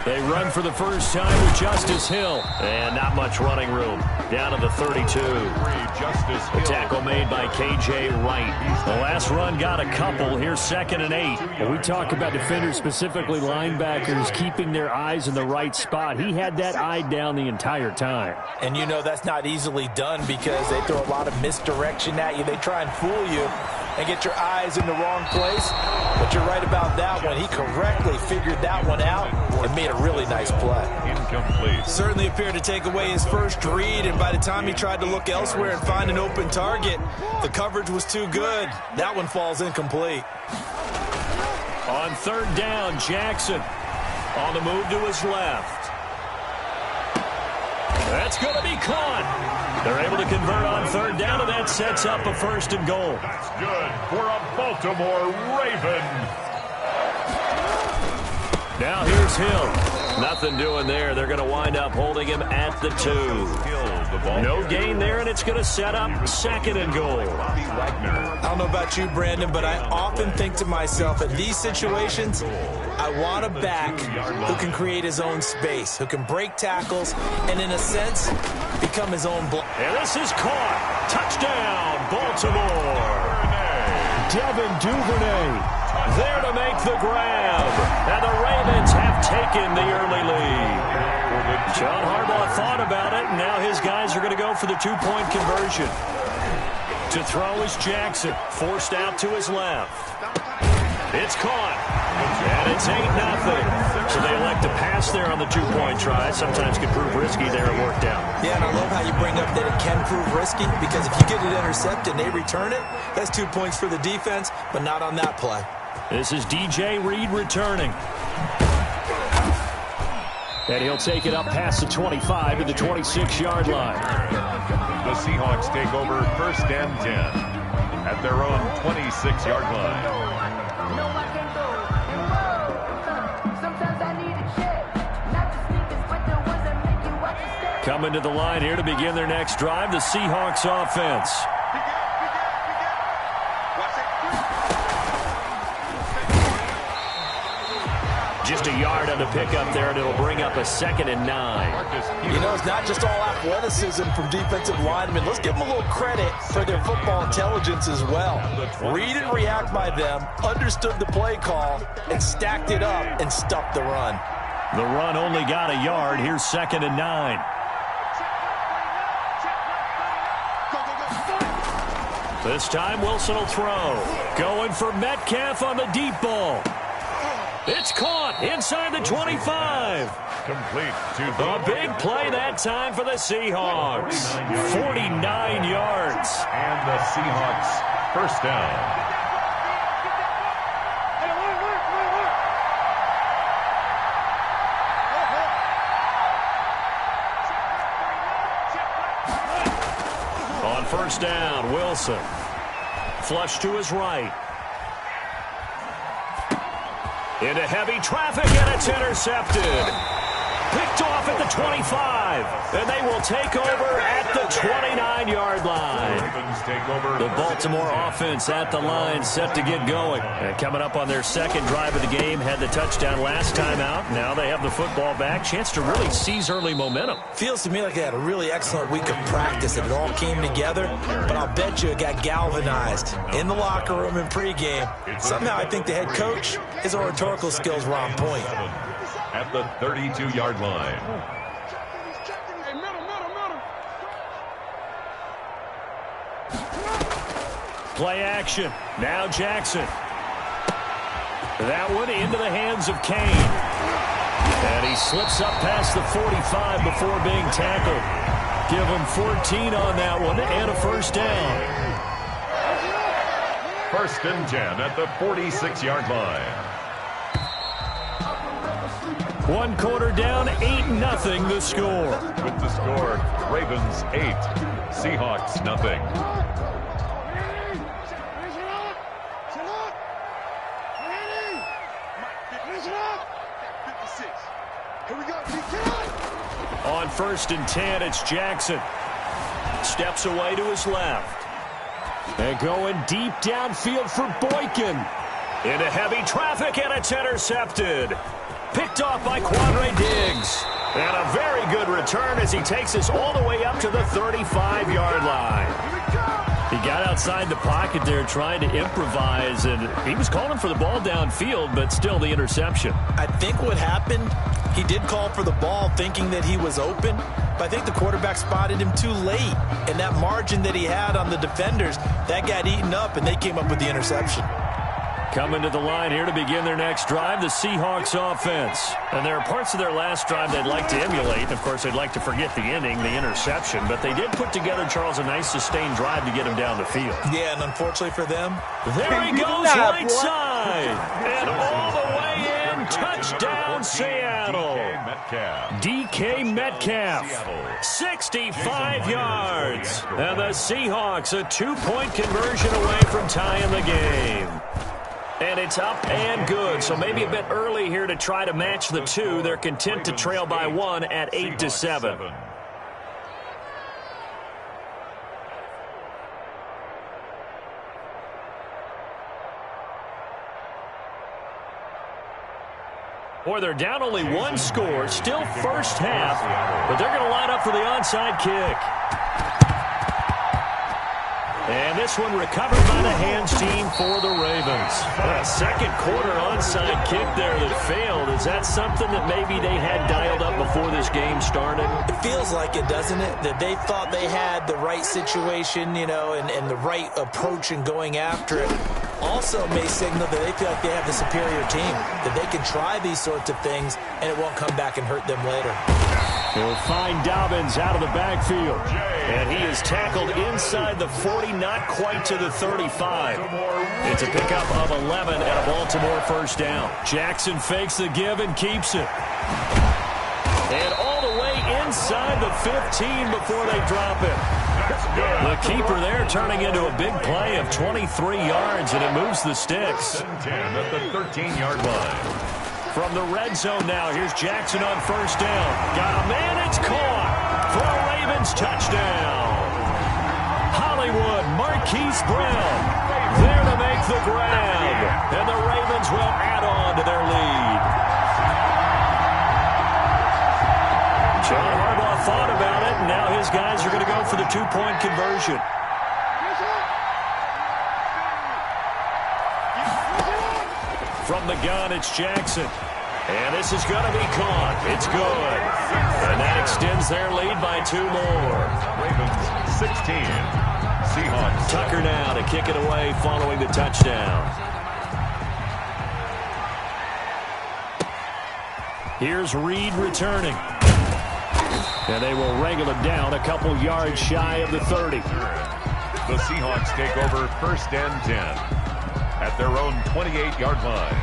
They run for the first time with Justice Hill. And not much running room. Down to the 32. The tackle made by K.J. Wright. The last run got a couple. Here's 2nd and 8. When we talk about defenders, specifically linebackers, keeping their eyes in the right spot. He had that eye down the entire time. And you know that's not easily done because they throw a lot of misdirection at you. They try and fool you and get your eyes in the wrong place. But you're right about that one. He correctly figured that one out and made a really nice play. Incomplete. Certainly appeared to take away his first read, and by the time he tried to look elsewhere and find an open target, the coverage was too good. That one falls incomplete. On 3rd down, Jackson on the move to his left. That's going to be caught. They're able to convert on 3rd down, and that sets up a 1st and goal. That's good for a Baltimore Raven. Now here's Hill. Nothing doing there. They're going to wind up holding him at the 2. No gain there, and it's going to set up 2nd and goal. I don't know about you, Brandon, but I often think to myself, in these situations, I want a back who can create his own space, who can break tackles, and in a sense, become his own block. And this is caught. Touchdown, Baltimore. Devin Duvernay there to make the grab. And the Ravens have taken the early lead. John Harbaugh thought about it, and now his guys are going to go for the 2-point conversion. To throw is Jackson, forced out to his left. It's caught, and it's 8-0. So they elect to pass there on the 2-point try. Sometimes can prove risky there. It worked out. Yeah, and I love how you bring up that it can prove risky, because if you get it intercepted and they return it, that's 2 points for the defense, but not on that play. This is DJ Reed returning. And he'll take it up past the 25 to the 26-yard line. The Seahawks take over 1st and 10 at their own 26-yard line. No, I can't go. Sometimes I need a check. Not the sneakers, but the ones that make you watch your step. Coming to the line here to begin their next drive, the Seahawks offense. Just a yard on the pickup there, and it'll bring up a 2nd and 9. You know, it's not just all athleticism from defensive linemen. Let's give them a little credit for their football intelligence as well. Read and react by them, understood the play call, and stacked it up and stuffed the run. The run only got a yard. Here's 2nd and 9. This time Wilson will throw. Going for Metcalf on the deep ball. It's caught inside the 25. Complete to A big play that time for the Seahawks. 49 yards. And the Seahawks 1st down. On 1st down, Wilson. Flush to his right. Into heavy traffic, and it's intercepted. Picked off at the 25, and they will take over at the 29-yard line. The Baltimore offense at the line, set to get going. And coming up on their 2nd drive of the game, had the touchdown last time out. Now they have the football back. Chance to really seize early momentum. Feels to me like they had a really excellent week of practice and it all came together, but I'll bet you it got galvanized in the locker room in pregame. Somehow I think the head coach, his oratorical skills were on point. At the 32-yard line. Play action. Now Jackson. That one into the hands of Kane. And he slips up past the 45 before being tackled. Give him 14 on that one and a 1st down. 1st and 10 at the 46-yard line. 1 quarter down, 8-0 the score. With the score, Ravens 8, Seahawks 0. On 1st and 10, it's Jackson. Steps away to his left. And going deep downfield for Boykin. Into heavy traffic, and it's intercepted. Picked off by Quandre Diggs. And a very good return as he takes us all the way up to the 35-yard line. He got outside the pocket there trying to improvise, and he was calling for the ball downfield, but still the interception. I think what happened, he did call for the ball thinking that he was open, but I think the quarterback spotted him too late. And that margin that he had on the defenders, that got eaten up, and they came up with the interception. Coming to the line here to begin their next drive, the Seahawks offense. And there are parts of their last drive they'd like to emulate. Of course, they'd like to forget the inning, the interception. But they did put together, Charles, a nice sustained drive to get him down the field. Yeah, and unfortunately for them, there he goes right side. And all the way in, touchdown Seattle. DK Metcalf, 65 yards. And the Seahawks a 2-point conversion away from tying the game. And it's up and good, so maybe a bit early here to try to match the 2. They're content to trail by 1 at 8-7. Boy, they're down only 1 score, still 1st half, but they're going to line up for the onside kick. And this one recovered by the hands team for the Ravens. A 2nd quarter onside kick there that failed. Is that something that maybe they had dialed up before this game started? It feels like it, doesn't it? That they thought they had the right situation, you know, and the right approach in going after it. Also may signal that they feel like they have the superior team, that they can try these sorts of things, and it won't come back and hurt them later. He'll find Dobbins out of the backfield. And he is tackled inside the 40, not quite to the 35. It's a pickup of 11 and a Baltimore 1st down. Jackson fakes the give and keeps it. And all the way inside the 15 before they drop it. The keeper there turning into a big play of 23 yards, and it moves the sticks. 10 at the 13-yard line. From the red zone now, here's Jackson on first down. Got a man, it's caught for a Ravens touchdown. Hollywood, Marquise Brown, there to make the grab. And the Ravens will add on to their lead. John Harbaugh thought about it, and now his guys are going to go for the two-point conversion. From the gun, it's Jackson. And this is going to be caught. It's good. And that extends their lead by 2 more. Ravens 16. Seahawks. Tucker now to kick it away following the touchdown. Here's Reed returning. And they will wrangle him down a couple yards shy of the 30. The Seahawks take over first and 10 at their own 28-yard line.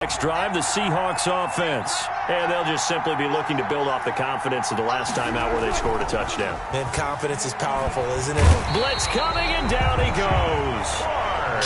Next drive, the Seahawks offense. And they'll just simply be looking to build off the confidence of the last time out where they scored a touchdown. Man, confidence is powerful, isn't it? Blitz coming, and down he goes.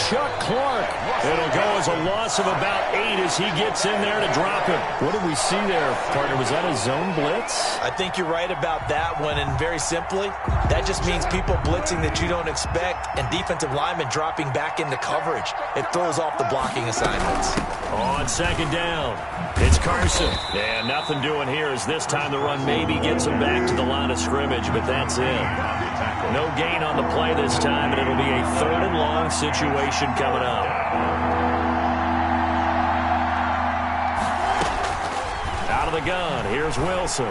Chuck Clark. It'll go as a loss of about 8 as he gets in there to drop it. What did we see there, partner? Was that a zone blitz? I think you're right about that one, and very simply, that just means people blitzing that you don't expect and defensive linemen dropping back into coverage. It throws off the blocking assignments. On second down, it's Carson. And nothing doing here as this time the run maybe gets him back to the line of scrimmage, but that's it. No gain on the play this time, and it'll be a 3rd and long situation coming up. Out of the gun, here's Wilson.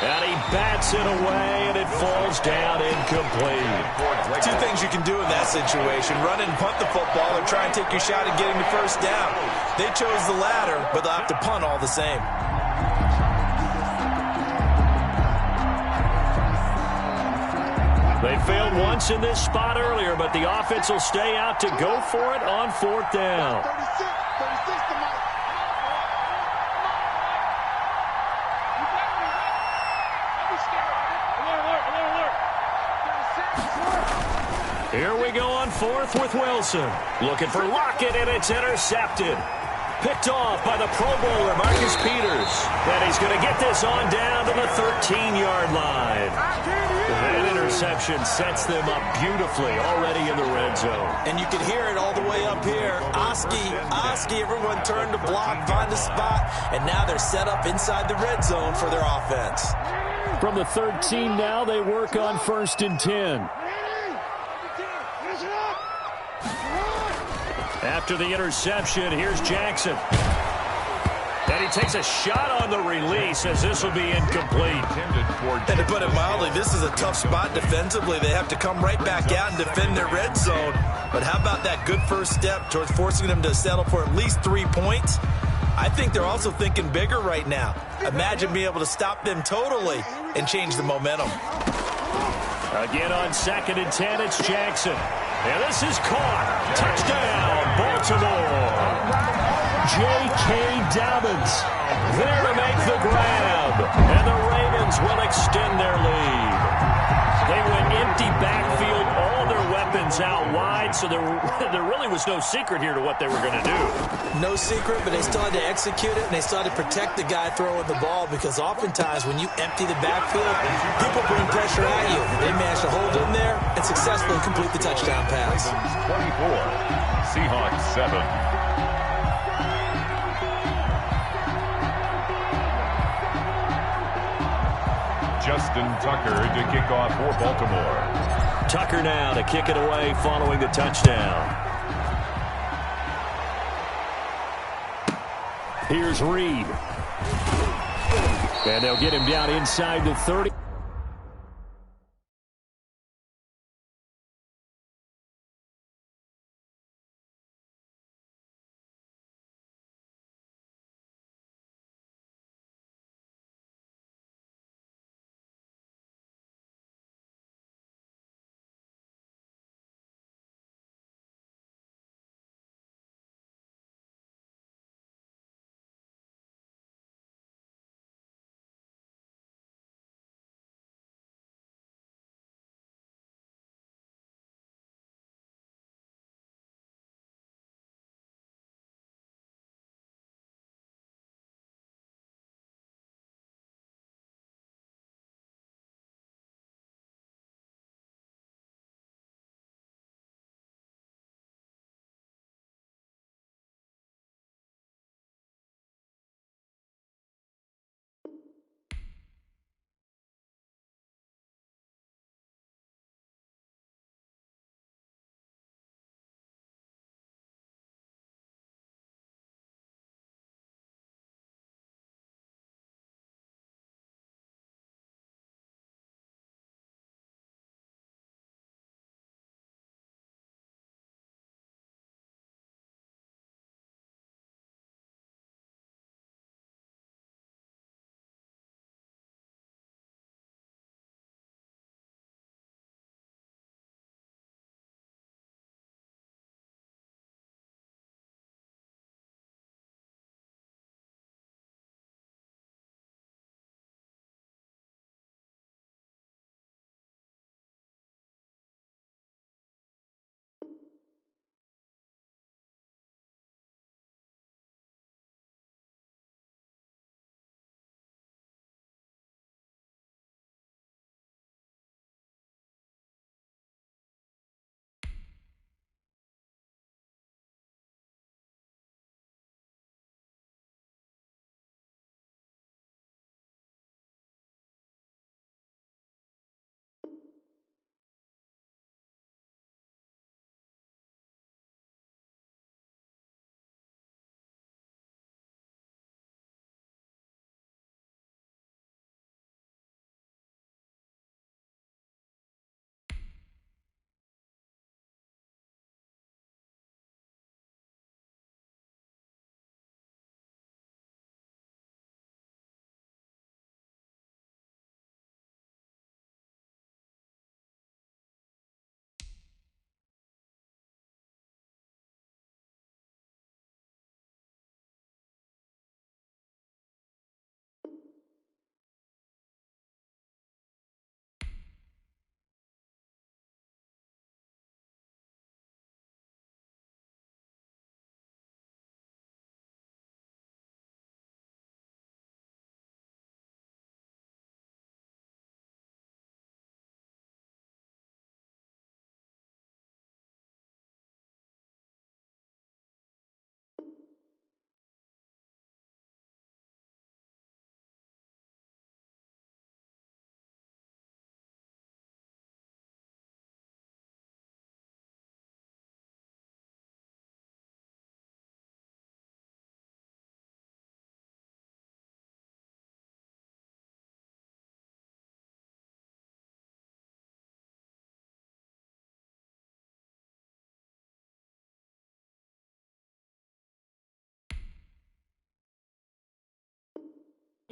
And he bats it away, and it falls down incomplete. 2 things you can do in that situation: run and punt the football, or try and take your shot at getting the first down. They chose the latter, but they'll have to punt all the same. They failed once in this spot earlier, but the offense will stay out to go for it on 4th down. 36 to Mike. Here we go on 4th with Wilson. Looking for Lockett, and it's intercepted. Picked off by the Pro Bowler, Marcus Peters. And he's going to get this on down to the 13-yard line. That interception sets them up beautifully already in the red zone. And you can hear it all the way up here. Oski, everyone turned to block, find a spot, and now they're set up inside the red zone for their offense. From the 13 now, they work on 1st and 10. After the interception, here's Jackson. And he takes a shot on the release as this will be incomplete. And to put it mildly, this is a tough spot defensively. They have to come right back out and defend their red zone. But how about that good first step towards forcing them to settle for at least 3 points? I think they're also thinking bigger right now. Imagine being able to stop them totally and change the momentum. Again on 2nd and 10, it's Jackson. And this is caught. Touchdown, Baltimore. J.K. Dobbins there to make the grab. And the Ravens will extend their lead. They went empty backfield, all their weapons out wide, so there really was no secret here to what they were going to do. No secret, but they still had to execute it, and they still had to protect the guy throwing the ball, because oftentimes when you empty the backfield, people bring pressure at you. They managed to hold him there and successfully complete the touchdown pass. 24, Seahawks 7. Justin Tucker to kick off for Baltimore. Tucker now to kick it away following the touchdown. Here's Reed. And they'll get him down inside the 30.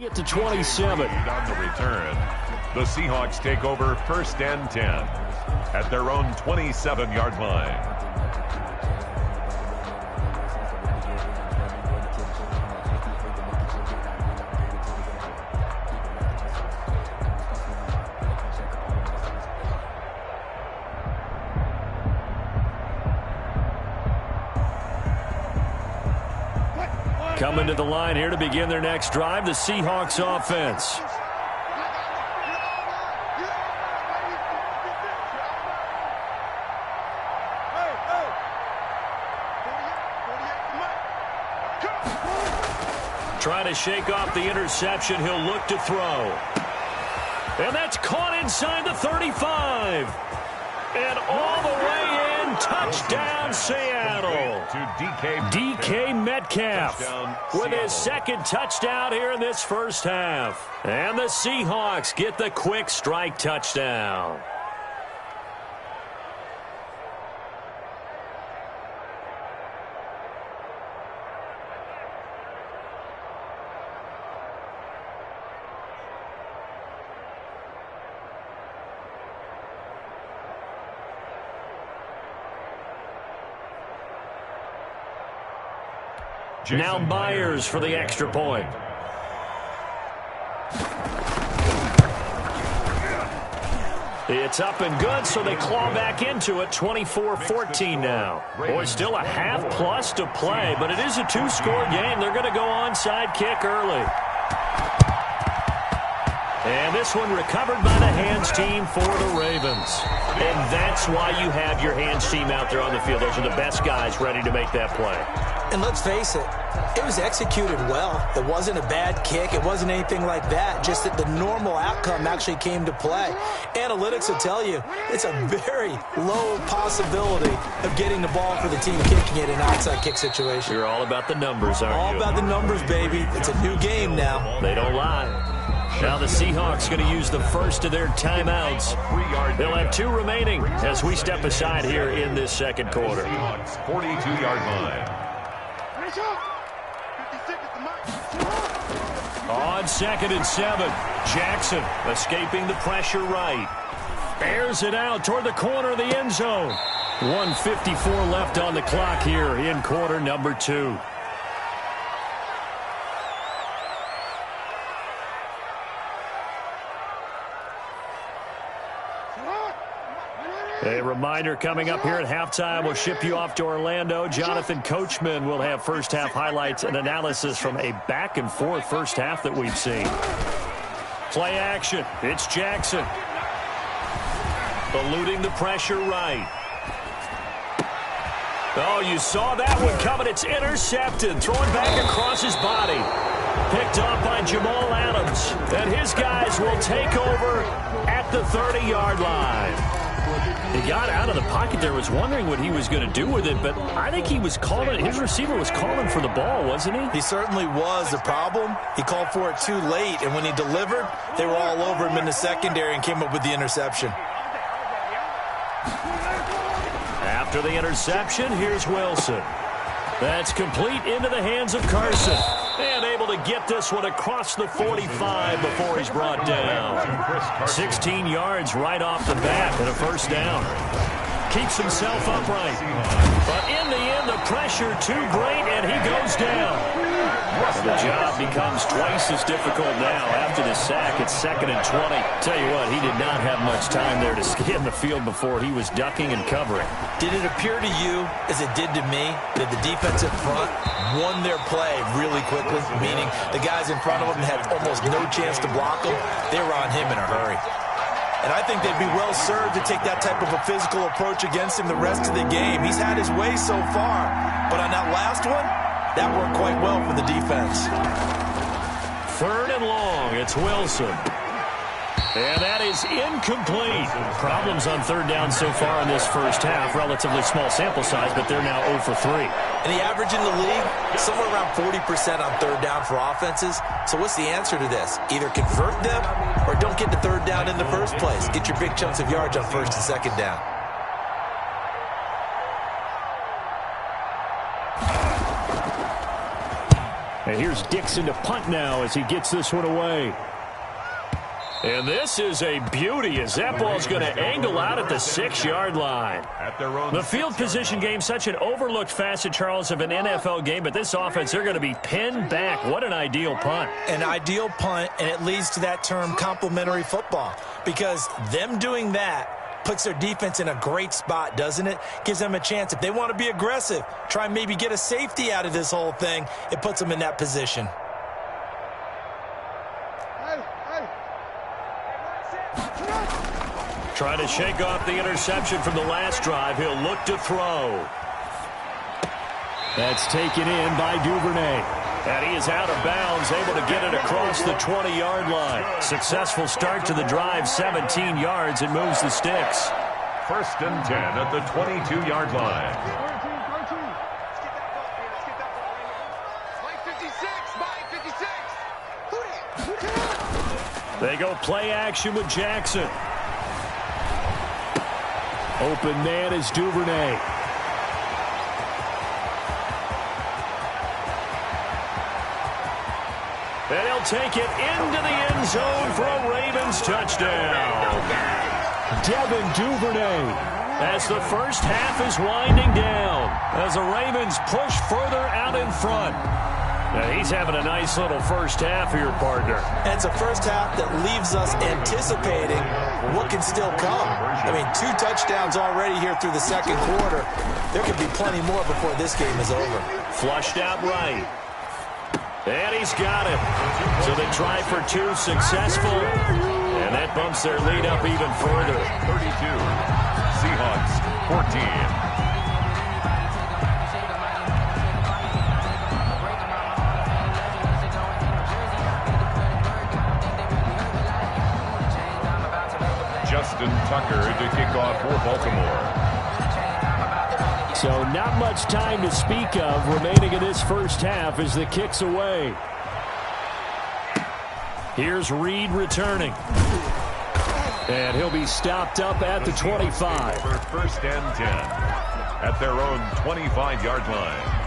Get to 27. On the return, the Seahawks take over 1st and 10 at their own 27-yard line. Coming to the line here to begin their next drive, the Seahawks offense. Trying to shake off the interception. He'll look to throw. And that's caught inside the 35. And all the way in, touchdown Seattle. To DK Metcalf with his second touchdown here in this first half. And the Seahawks get the quick strike touchdown. Now Myers for the extra point. It's up and good, so they claw back into it. 24-14 now. Boy, still a half plus to play, but it is a two-score game. They're going to go onside kick early. And this one recovered by the hands team for the Ravens. And that's why you have your hands team out there on the field. Those are the best guys ready to make that play. And let's face it, it was executed well. It wasn't a bad kick. It wasn't anything like that. Just that the normal outcome actually came to play. Analytics will tell you it's a very low possibility of getting the ball for the team kicking it in an outside kick situation. You're all about the numbers, aren't you? All about the numbers, baby. It's a new game now. They don't lie. Now the Seahawks going to use the first of their timeouts. They'll have 2 remaining as we step aside here in this second quarter. 42-yard line. On 2nd and 7, Jackson escaping the pressure right. Airs it out toward the corner of the end zone. 1:54 left on the clock here in quarter number 2. A reminder coming up here at halftime. We'll ship you off to Orlando. Jonathan Coachman will have first half highlights and analysis from a back and forth first half that we've seen. Play action. It's Jackson. Eluding the pressure right. Oh, you saw that one coming. It's intercepted. Thrown back across his body. Picked off by Jamal Adams. And his guys will take over at the 30-yard line. He got out of the pocket there, was wondering what he was going to do with it, but I think he was calling, his receiver was calling for the ball, wasn't he? He certainly was. The problem, he called for it too late, and when he delivered, they were all over him in the secondary and came up with the interception. After the interception, here's Wilson. That's complete into the hands of Carson. And able to get this one across the 45 before he's brought down. 16 yards right off the bat and a first down. Keeps himself upright. But in the end, the pressure too great, and he goes down. And the job becomes twice as difficult now. After the sack, it's 2nd and 20. Tell you what, he did not have much time there to scan the field before he was ducking and covering. Did it appear to you, as it did to me, that the defensive front won their play really quickly? Meaning the guys in front of them had almost no chance to block him. They were on him in a hurry. And I think they'd be well served to take that type of a physical approach against him the rest of the game. He's had his way so far. But on that last one, that worked quite well for the defense. 3rd and long. It's Wilson. And that is incomplete. Problems on 3rd down so far in this first half. Relatively small sample size, but they're now 0 for 3. And the average in the league, somewhere around 40% on 3rd down for offenses. So what's the answer to this? Either convert them or don't get to 3rd down in the first place. Get your big chunks of yards on 1st and 2nd down. And here's Dixon to punt now as he gets this one away. And this is a beauty as that ball's going to angle out at the 6-yard line. The field position game, such an overlooked facet, Charles, of an NFL game, but this offense, they're going to be pinned back. What an ideal punt. An ideal punt, and it leads to that term complementary football, because them doing that puts their defense in a great spot, doesn't it? Gives them a chance. If they want to be aggressive, try and maybe get a safety out of this whole thing, it puts them in that position. Trying to shake off the interception from the last drive. He'll look to throw. That's taken in by Duvernay. And he is out of bounds, able to get it across the 20-yard line. Successful start to the drive, 17 yards, and moves the sticks. 1st and 10 at the 22-yard line. They go play action with Jackson. Open man is Duvernay. And he'll take it into the end zone for a Ravens touchdown. Devin Duvernay. As the first half is winding down, as the Ravens push further out in front. Now he's having a nice little first half here, partner. And it's a first half that leaves us anticipating what can still come. I mean, 2 touchdowns already here through the second quarter. There could be plenty more before this game is over. Flushed out right. And he's got it. So they try for 2, successful. And that bumps their lead up even further. 32. Seahawks, 14. Justin Tucker to kick off for Baltimore. So not much time to speak of remaining in this first half as the kick's away. Here's Reed returning. And he'll be stopped up at the 25. For 1st and 10 at their own 25-yard line.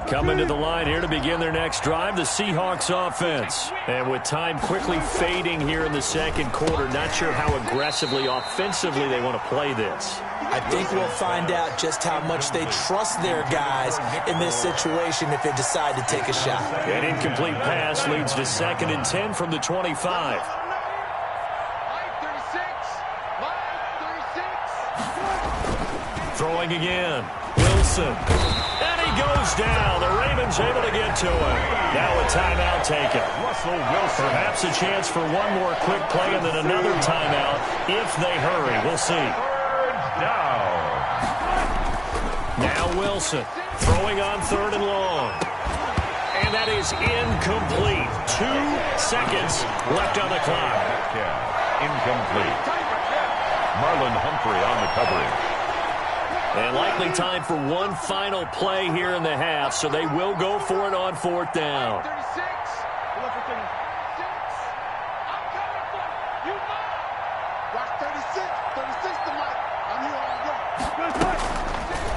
Coming to the line here to begin their next drive, the Seahawks offense. And with time quickly fading here in the second quarter, not sure how aggressively, offensively they want to play this. I think we'll find out just how much they trust their guys in this situation if they decide to take a shot. An incomplete pass leads to 2nd and 10 from the 25. Throwing again. Wilson. And he goes down. The Ravens able to get to him. Now a timeout taken. Russell Wilson. Perhaps a chance for one more quick play and then another timeout if they hurry. We'll see. 3rd down. Now Wilson throwing on 3rd and long. And that is incomplete. 2 seconds left on the clock. Incomplete. Marlon Humphrey on the coverage. And likely time for one final play here in the half, so they will go for it on 4th down.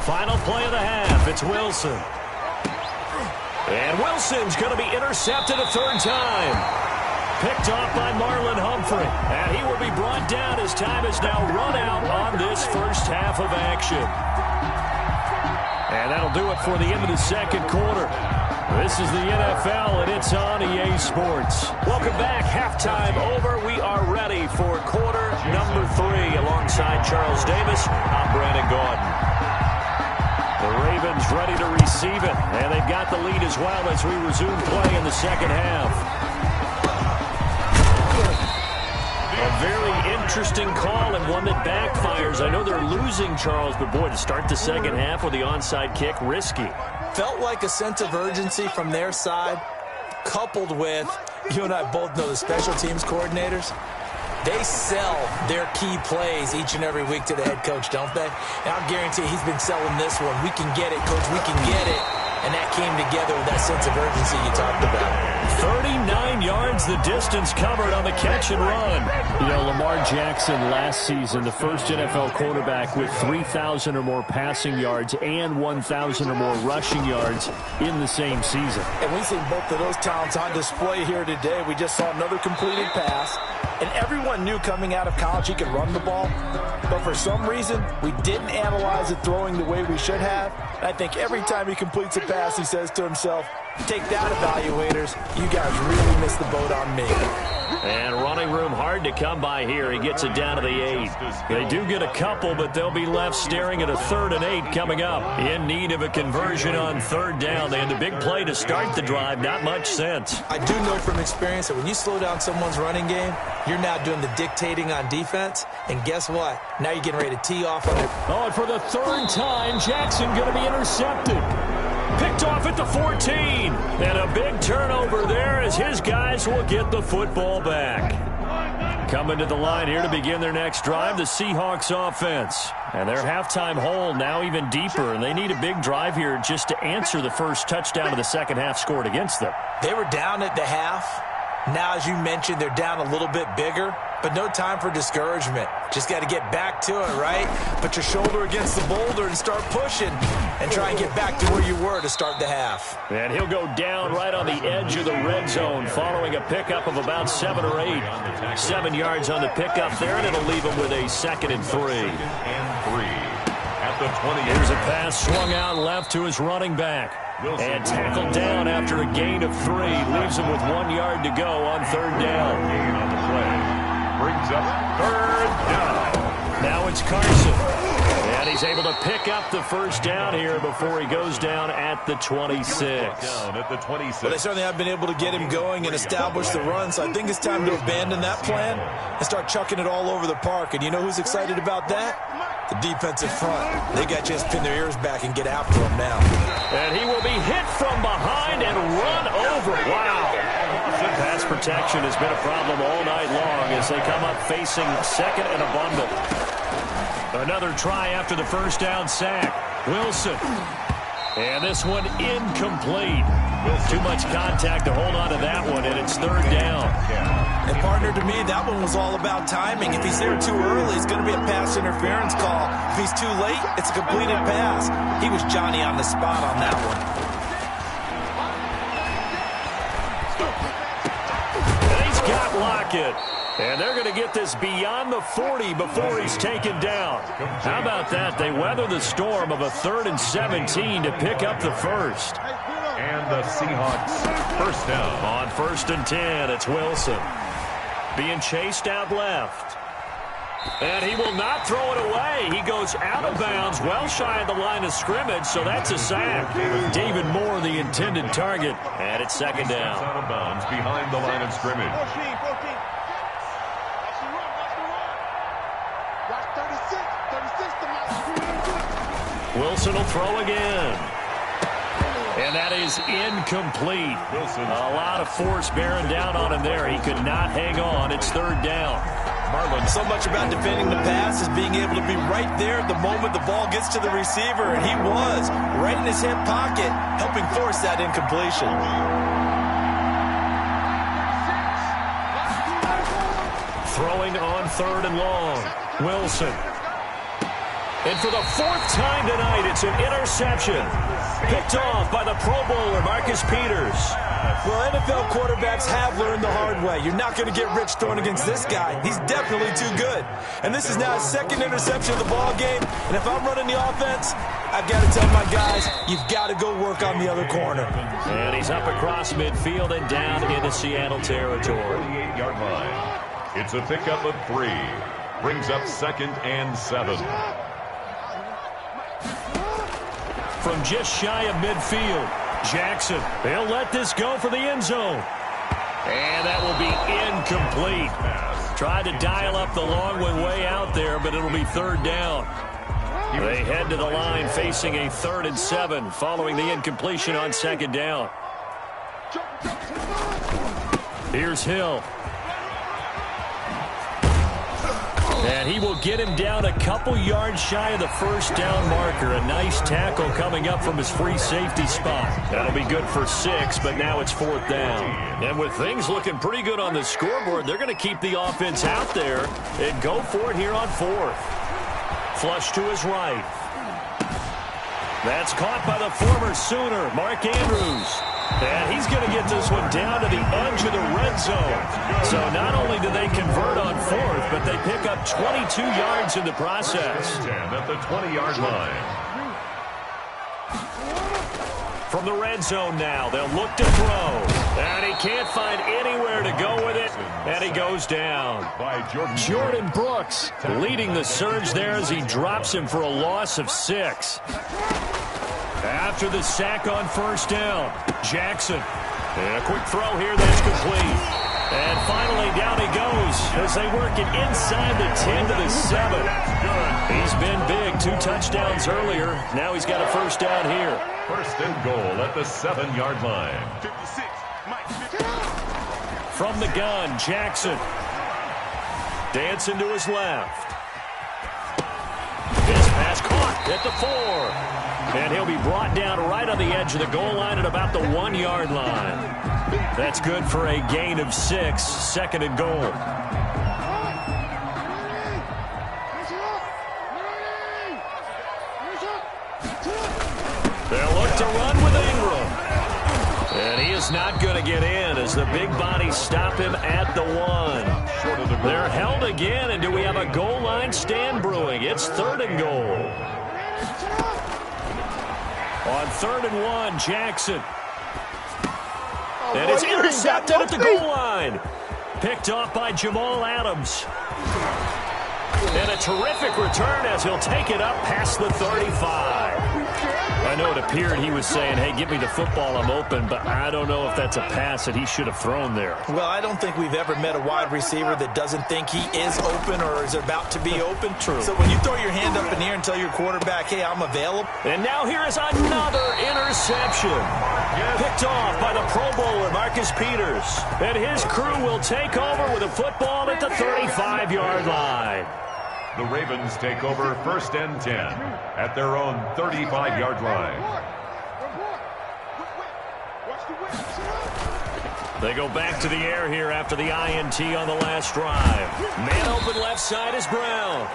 Final play of the half, it's Wilson. And Wilson's going to be intercepted a 3rd time. Picked off by Marlon Humphrey. And he will be brought down as time is now run out on this first half of action. And that'll do it for the end of the second quarter. This is the NFL, and it's on EA Sports. Welcome back. Halftime over. We are ready for quarter number 3. Alongside Charles Davis, I'm Brandon Gaudin. The Ravens ready to receive it, and they've got the lead as well as we resume play in the second half. A very interesting call and one that backfires. I know they're losing, Charles, but boy, to start the second half with the onside kick, risky. Felt like a sense of urgency from their side, coupled with, you and I both know the special teams coordinators. They sell their key plays each and every week to the head coach, don't they? And I'll guarantee he's been selling this one. We can get it, coach. We can get it. and that came together with that sense of urgency you talked about. 39 yards the distance covered on the catch and run. You know, Lamar Jackson last season, the first NFL quarterback with 3,000 or more passing yards and 1,000 or more rushing yards in the same season. And we've seen both of those talents on display here today. We just saw another completed pass, and everyone knew coming out of college he could run the ball. But for some reason, we didn't analyze it throwing the way we should have. And I think every time he completes a pass, he says to himself, take that, evaluators. You guys really missed the boat on me. And running room hard to come by here. He gets it down to the 8. They do get a couple, but they'll be left staring at a 3rd and 8 coming up. In need of a conversion on 3rd down. They had the big play to start the drive. Not much sense. I do know from experience that when you slow down someone's running game, you're now doing the dictating on defense. And guess what? Now you're getting ready to tee off on their... Oh, and for the 3rd time, Jackson going to be intercepted. Picked off at the 14. And a big turnover there as his guys will get the football back. Coming to the line here to begin their next drive, the Seahawks offense. And their halftime hole now even deeper, and they need a big drive here just to answer the first touchdown of the second half scored against them. They were down at the half. Now, as you mentioned, they're down a little bit bigger, but no time for discouragement. Just got to get back to it, right? Put your shoulder against the boulder and start pushing and try and get back to where you were to start the half. And he'll go down right on the edge of the red zone following a pickup of about 7 or 8. 7 yards on the pickup there, and it'll leave him with a 2nd and 3. At the 20. Here's a pass swung out left to his running back. And tackled down after a gain of 3. Leaves him with 1 yard to go on 3rd down. Gain on the play. Brings up 3rd down. Now it's Carson. And he's able to pick up the first down here before he goes down at the 26. Down at the 26. Well, they certainly have been able to get him going and establish the run, so I think it's time to abandon that plan and start chucking it all over the park. And you know who's excited about that? The defensive front. They got a chance to pin their ears back and get after him now. And he will be hit from behind and run over. Wow. Pass protection has been a problem all night long as they come up facing 2nd and a bundle. Another try after the first down sack. Wilson. And this one incomplete. Too much contact to hold on to that one, and it's 3rd down. And partner, to me, that one was all about timing. If he's there too early, it's going to be a pass interference call. If he's too late, it's a completed pass. He was Johnny on the spot on that one. And he's got Lockett. And they're going to get this beyond the 40 before he's taken down. How about that? They weather the storm of a 3rd and 17 to pick up the first. And the Seahawks first down. On 1st and 10, it's Wilson. Being chased out left. And he will not throw it away. He goes out of bounds, well shy of the line of scrimmage, so that's a sack. David Moore, the intended target, and it's 2nd down. Out of bounds behind the line of scrimmage. Wilson will throw again. And that is incomplete. A lot of force bearing down on him there. He could not hang on. It's 3rd down. Marlon, so much about defending the pass is being able to be right there at the moment the ball gets to the receiver, and he was right in his hip pocket, helping force that incompletion. Throwing on 3rd and long. Wilson. And for the 4th time tonight, it's an interception. Picked off by the Pro Bowler, Marcus Peters. Well, NFL quarterbacks have learned the hard way. You're not going to get rich throwing against this guy. He's definitely too good. And this is now his 2nd interception of the ball game. And if I'm running the offense, I've got to tell my guys, you've got to go work on the other corner. And he's up across midfield and down into Seattle territory. 28-yard line. It's a pickup of 3. Brings up 2nd and 7. From just shy of midfield, Jackson. They'll let this go for the end zone. And that will be incomplete. Tried to dial up the long one way out there, but it'll be 3rd down. They head to the line facing a 3rd and 7 following the incompletion on 2nd down. Here's Hill. And he will get him down a couple yards shy of the first down marker. A nice tackle coming up from his free safety spot. That'll be good for 6, but now it's 4th down. And with things looking pretty good on the scoreboard, they're going to keep the offense out there and go for it here on 4th. Flush to his right. That's caught by the former Sooner, Mark Andrews. And he's going to get this one down to the edge of the red zone. So not only do they convert on 4th, but they pick up 22 yards in the process. 10 at the 20-yard line. From the red zone now, they'll look to throw. And he can't find anywhere to go with it. And he goes down. By Jordan Brooks leading the surge there as he drops him for a loss of 6. After the sack on first down, Jackson. And a quick throw here that's complete. And finally down he goes as they work it inside the 10 to the 7. He's been big, 2 touchdowns earlier. Now he's got a first down here. First and goal at the 7-yard line. From the gun, Jackson. Dancing to his left. This pass caught at the 4. And he'll be brought down right on the edge of the goal line at about the 1-yard line. That's good for a gain of 6, 2nd and goal. They'll look to run with Ingram. And he is not going to get in as the big bodies stop him at the 1. They're held again, and do we have a goal line stand brewing? It's 3rd and goal. On 3rd and 1, Jackson. And it's intercepted at the goal line. Picked off by Jamal Adams. And a terrific return as he'll take it up past the 35. I know it appeared he was saying, hey, give me the football, I'm open, but I don't know if that's a pass that he should have thrown there. Well, I don't think we've ever met a wide receiver that doesn't think he is open or is about to be open. True. So when you throw your hand up in the air and tell your quarterback, hey, I'm available. And now here is another interception. Picked off by the Pro Bowler, Marcus Peters. And his crew will take over with a football at the 35-yard line. The Ravens take over 1st and 10 at their own 35-yard line. They go back to the air here after the INT on the last drive. Man open left side is Brown.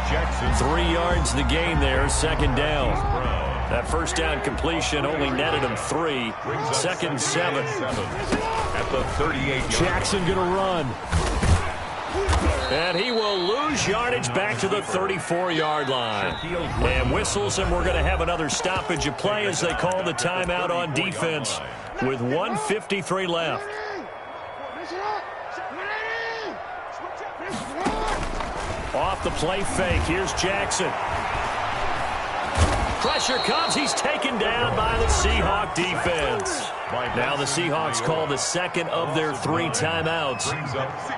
Jackson. 3 yards the gain there, 2nd down. That first down completion only netted him 3. 2nd and 7. At the 38-yard. Jackson going to run. And he will lose yardage back to the 34-yard line. And whistles, and we're going to have another stoppage of play as they call the timeout on defense with 1:53 left. Off the play fake, here's Jackson. Pressure comes, he's taken down by the Seahawk defense. Now the Seahawks call the 2nd of their 3 timeouts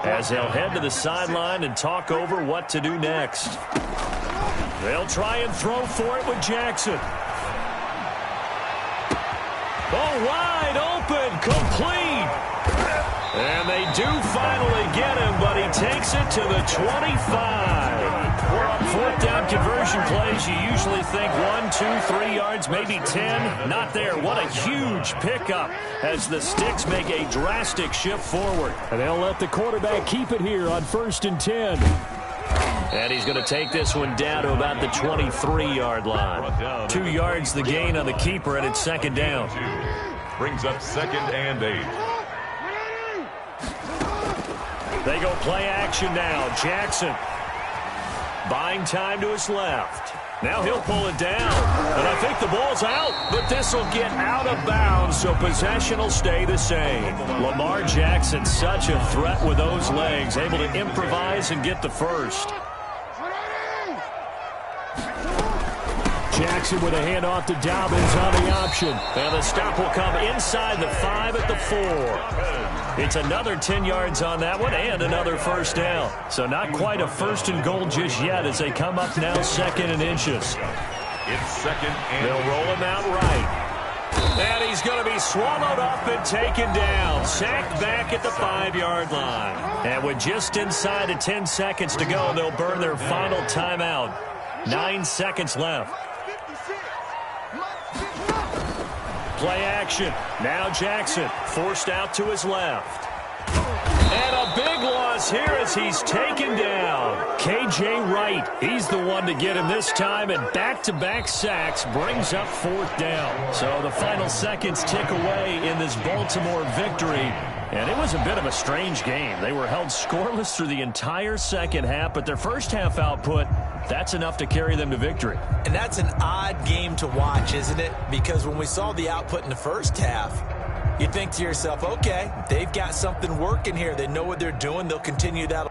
as they'll head to the sideline and talk over what to do next. They'll try and throw for it with Jackson. Oh, wide open, complete. And they do finally get him, but he takes it to the 25. 4th down conversion plays, you usually think 1, 2, 3 yards, maybe 10. Not there. What a huge pickup as the Sticks make a drastic shift forward. And they'll let the quarterback keep it here on 1st and 10. And he's going to take this one down to about the 23-yard line. 2 yards the gain on the keeper, and it's 2nd down. Brings up 2nd and 8. They go play action now. Jackson buying time to his left. Now he'll pull it down. And I think the ball's out, but this will get out of bounds, so possession will stay the same. Lamar Jackson, such a threat with those legs, able to improvise and get the first. Jackson with a handoff to Dobbins on the option. And the stop will come inside the 5 at the 4. It's another 10 yards on that one and another first down. So not quite a 1st and goal just yet as they come up now 2nd and inches. It's 2nd and they'll roll him out right. And he's going to be swallowed up and taken down. Sacked back at the 5-yard line. And with just inside of 10 seconds to go, they'll burn their final timeout. 9 seconds left. Play action. Now Jackson forced out to his left. And a big loss here as he's taken down. K.J. Wright, he's the one to get him this time, and back-to-back sacks brings up 4th down. So the final seconds tick away in this Baltimore victory. And it was a bit of a strange game. They were held scoreless through the entire second half, but their first half output, that's enough to carry them to victory. And that's an odd game to watch, isn't it? Because when we saw the output in the first half, you think to yourself, okay, they've got something working here. They know what they're doing. They'll continue that.